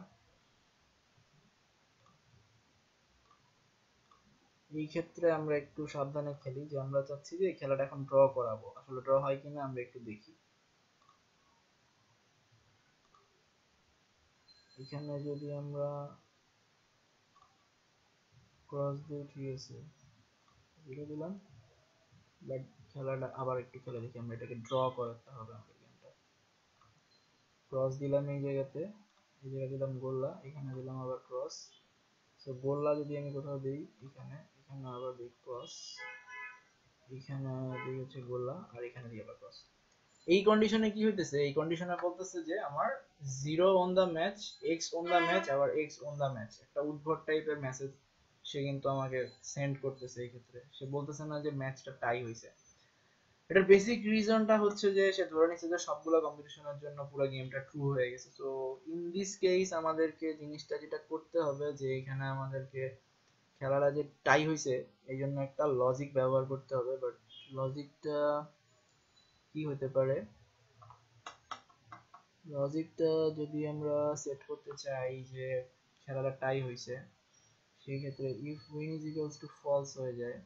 এই ক্ষেত্রে আমরা একটু সাবধানে খেলি, যে আমরা চাচ্ছি যে এই খেলাটা এখন ড্র করাবো, আসলে ড্র হয় কিনা আমরা একটু দেখি। এখানে যদি আমরা ক্রস দিই ঠিক আছে, লিখে দিলাম। বাট খেলাটা আবার একটু খেলে দেখি, আমরা এটাকে ড্র করাতে হবে আমাদের গেমটা। ক্রস দিলাম এই জায়গাতে, এই জায়গায় দিলাম গোল্লা, এখানে দিলাম আবার ক্রস। সো গোল্লা যদি আমি কোথাও দিই এখানে, এখানে আবার দিই ক্রস, এখানে দিই হচ্ছে গোল্লা, আর এখানে দিই আবার ক্রস। এই কন্ডিশনে কি হইতেছে? এই কন্ডিশনে বলতেছে যে আমার 0 on the match, X on the match, আবার এক্স অন দা ম্যাচ, একটা উদ্ভট টাইপের মেসেজ সে কিন্তু আমাকে সেন্ড করতেছে। এই ক্ষেত্রে সে বলতেছে না যে ম্যাচটা টাই হইছে। এটার বেসিক রিজনটা হচ্ছে যে সে ধরে নিচ্ছে যে সবগুলো কম্পিটিশনের জন্য পুরো গেমটা ট্রু হয়ে গেছে। সো ইন দিস কেস আমাদেরকে জিনিসটা যেটা করতে হবে যে এখানে আমাদেরকে খেলাটা যে টাই হইছে এই জন্য একটা লজিক ব্যবহার করতে হবে। বাট লজিকটা কি হতে পারে? লজিকটা যদি আমরা সেট করতে চাই যে খেলাটা টাই হইছে, সেই ক্ষেত্রে if win is equals to false হয়ে যায়,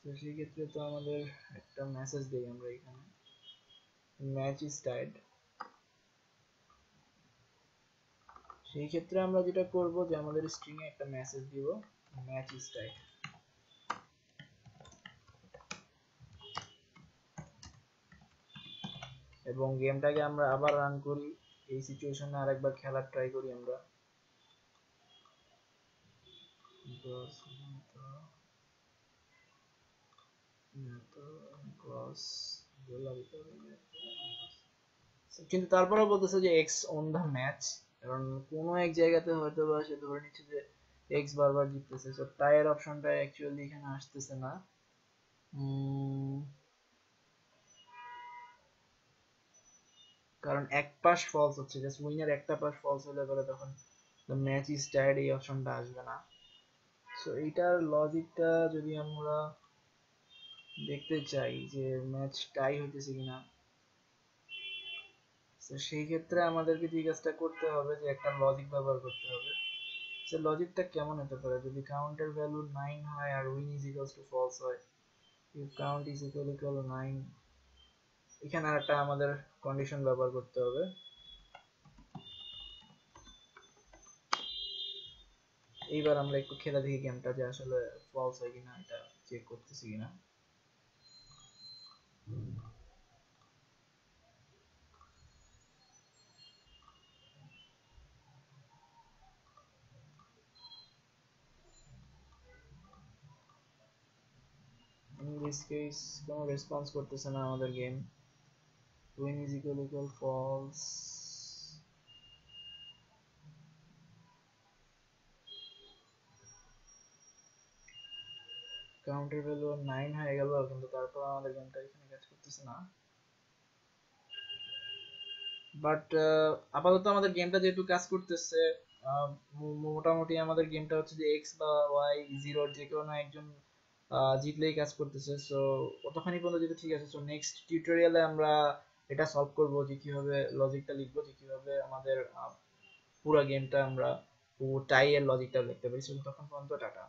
তো সেই ক্ষেত্রে তো আমাদের একটা মেসেজ দেই আমরা এখানে ম্যাচ ইজ টাইড। সেই ক্ষেত্রে আমরা যেটা করব যে আমাদের স্ট্রিং এ একটা মেসেজ দিব ম্যাচ ইজ টাইড, এবং গেমটাকে আমরা আবার রান করি, এই সিচুয়েশনে আরেকবার খেলার ট্রাই করি আমরা। কিন্তু তারপরে বলতেছে যে এক্স অন দা ম্যাচ, কারণ কোন এক জায়গাতে হয়তো বা সে ধরে নিচ্ছে যে এক্স বারবার জিততেছে, সো টাইয়ের অপশনটা অ্যাকচুয়ালি এখানে আসতেছে না। কারণ এক পাশ ফলস হচ্ছে, জাস্ট উইনার একটা পাশ ফলস হলে পরে তখন দ্য ম্যাচ ইজ টাইড এই অপশনটা আসবে না। সো এইটার লজিকটা যদি আমরা দেখতে চাই যে ম্যাচ টাই হইতেছে কিনা, তো সেই ক্ষেত্রে আমাদেরকে যে কাজটা করতে হবে যে একটা লজিক ব্যবহার করতে হবে। সে লজিকটা কেমন হতে পারে, যদি কাউন্টের ভ্যালু 9 হয় আর win is equals to false হয়, ইফ কাউন্ট ইজ ইকুয়াল 9, এখানে একটা আমাদের কন্ডিশন ব্যবহার করতে হবে। এইবার আমরা একটু খেলা দেখি গেমটা যে আসলে ফলস হয় কিনা, এটা চেক করতেছি কিনা। ইন দিস কেস কোনো রেসপন্স করতেছে না আমাদের game, win is equal false. কাউন্টের ভ্যালু 9 হয়ে গেল, কিন্তু তারপর আমাদের গেমটা এখানে কাজ করতেছে না। বাট আপাতত আমাদের গেমটা যেহেতু কাজ করতেছে, মোটামুটি আমাদের গেমটা হচ্ছে যে এক্স বা ওয়াই জিরোর যে কোনো একজন জিতলেই কাজ করতেছে। সো কতখানি পর্যন্ত যেটা ঠিক আছে। সো নেক্সট টিউটোরিয়ালে আমরা এটা সলভ করব যে কিভাবে লজিকটা লিখবো, যে কিভাবে আমাদের পুরো গেমটা আমরা টাই এর লজিকটা লিখতে পারি। সো তখন পর্যন্ত টাটা।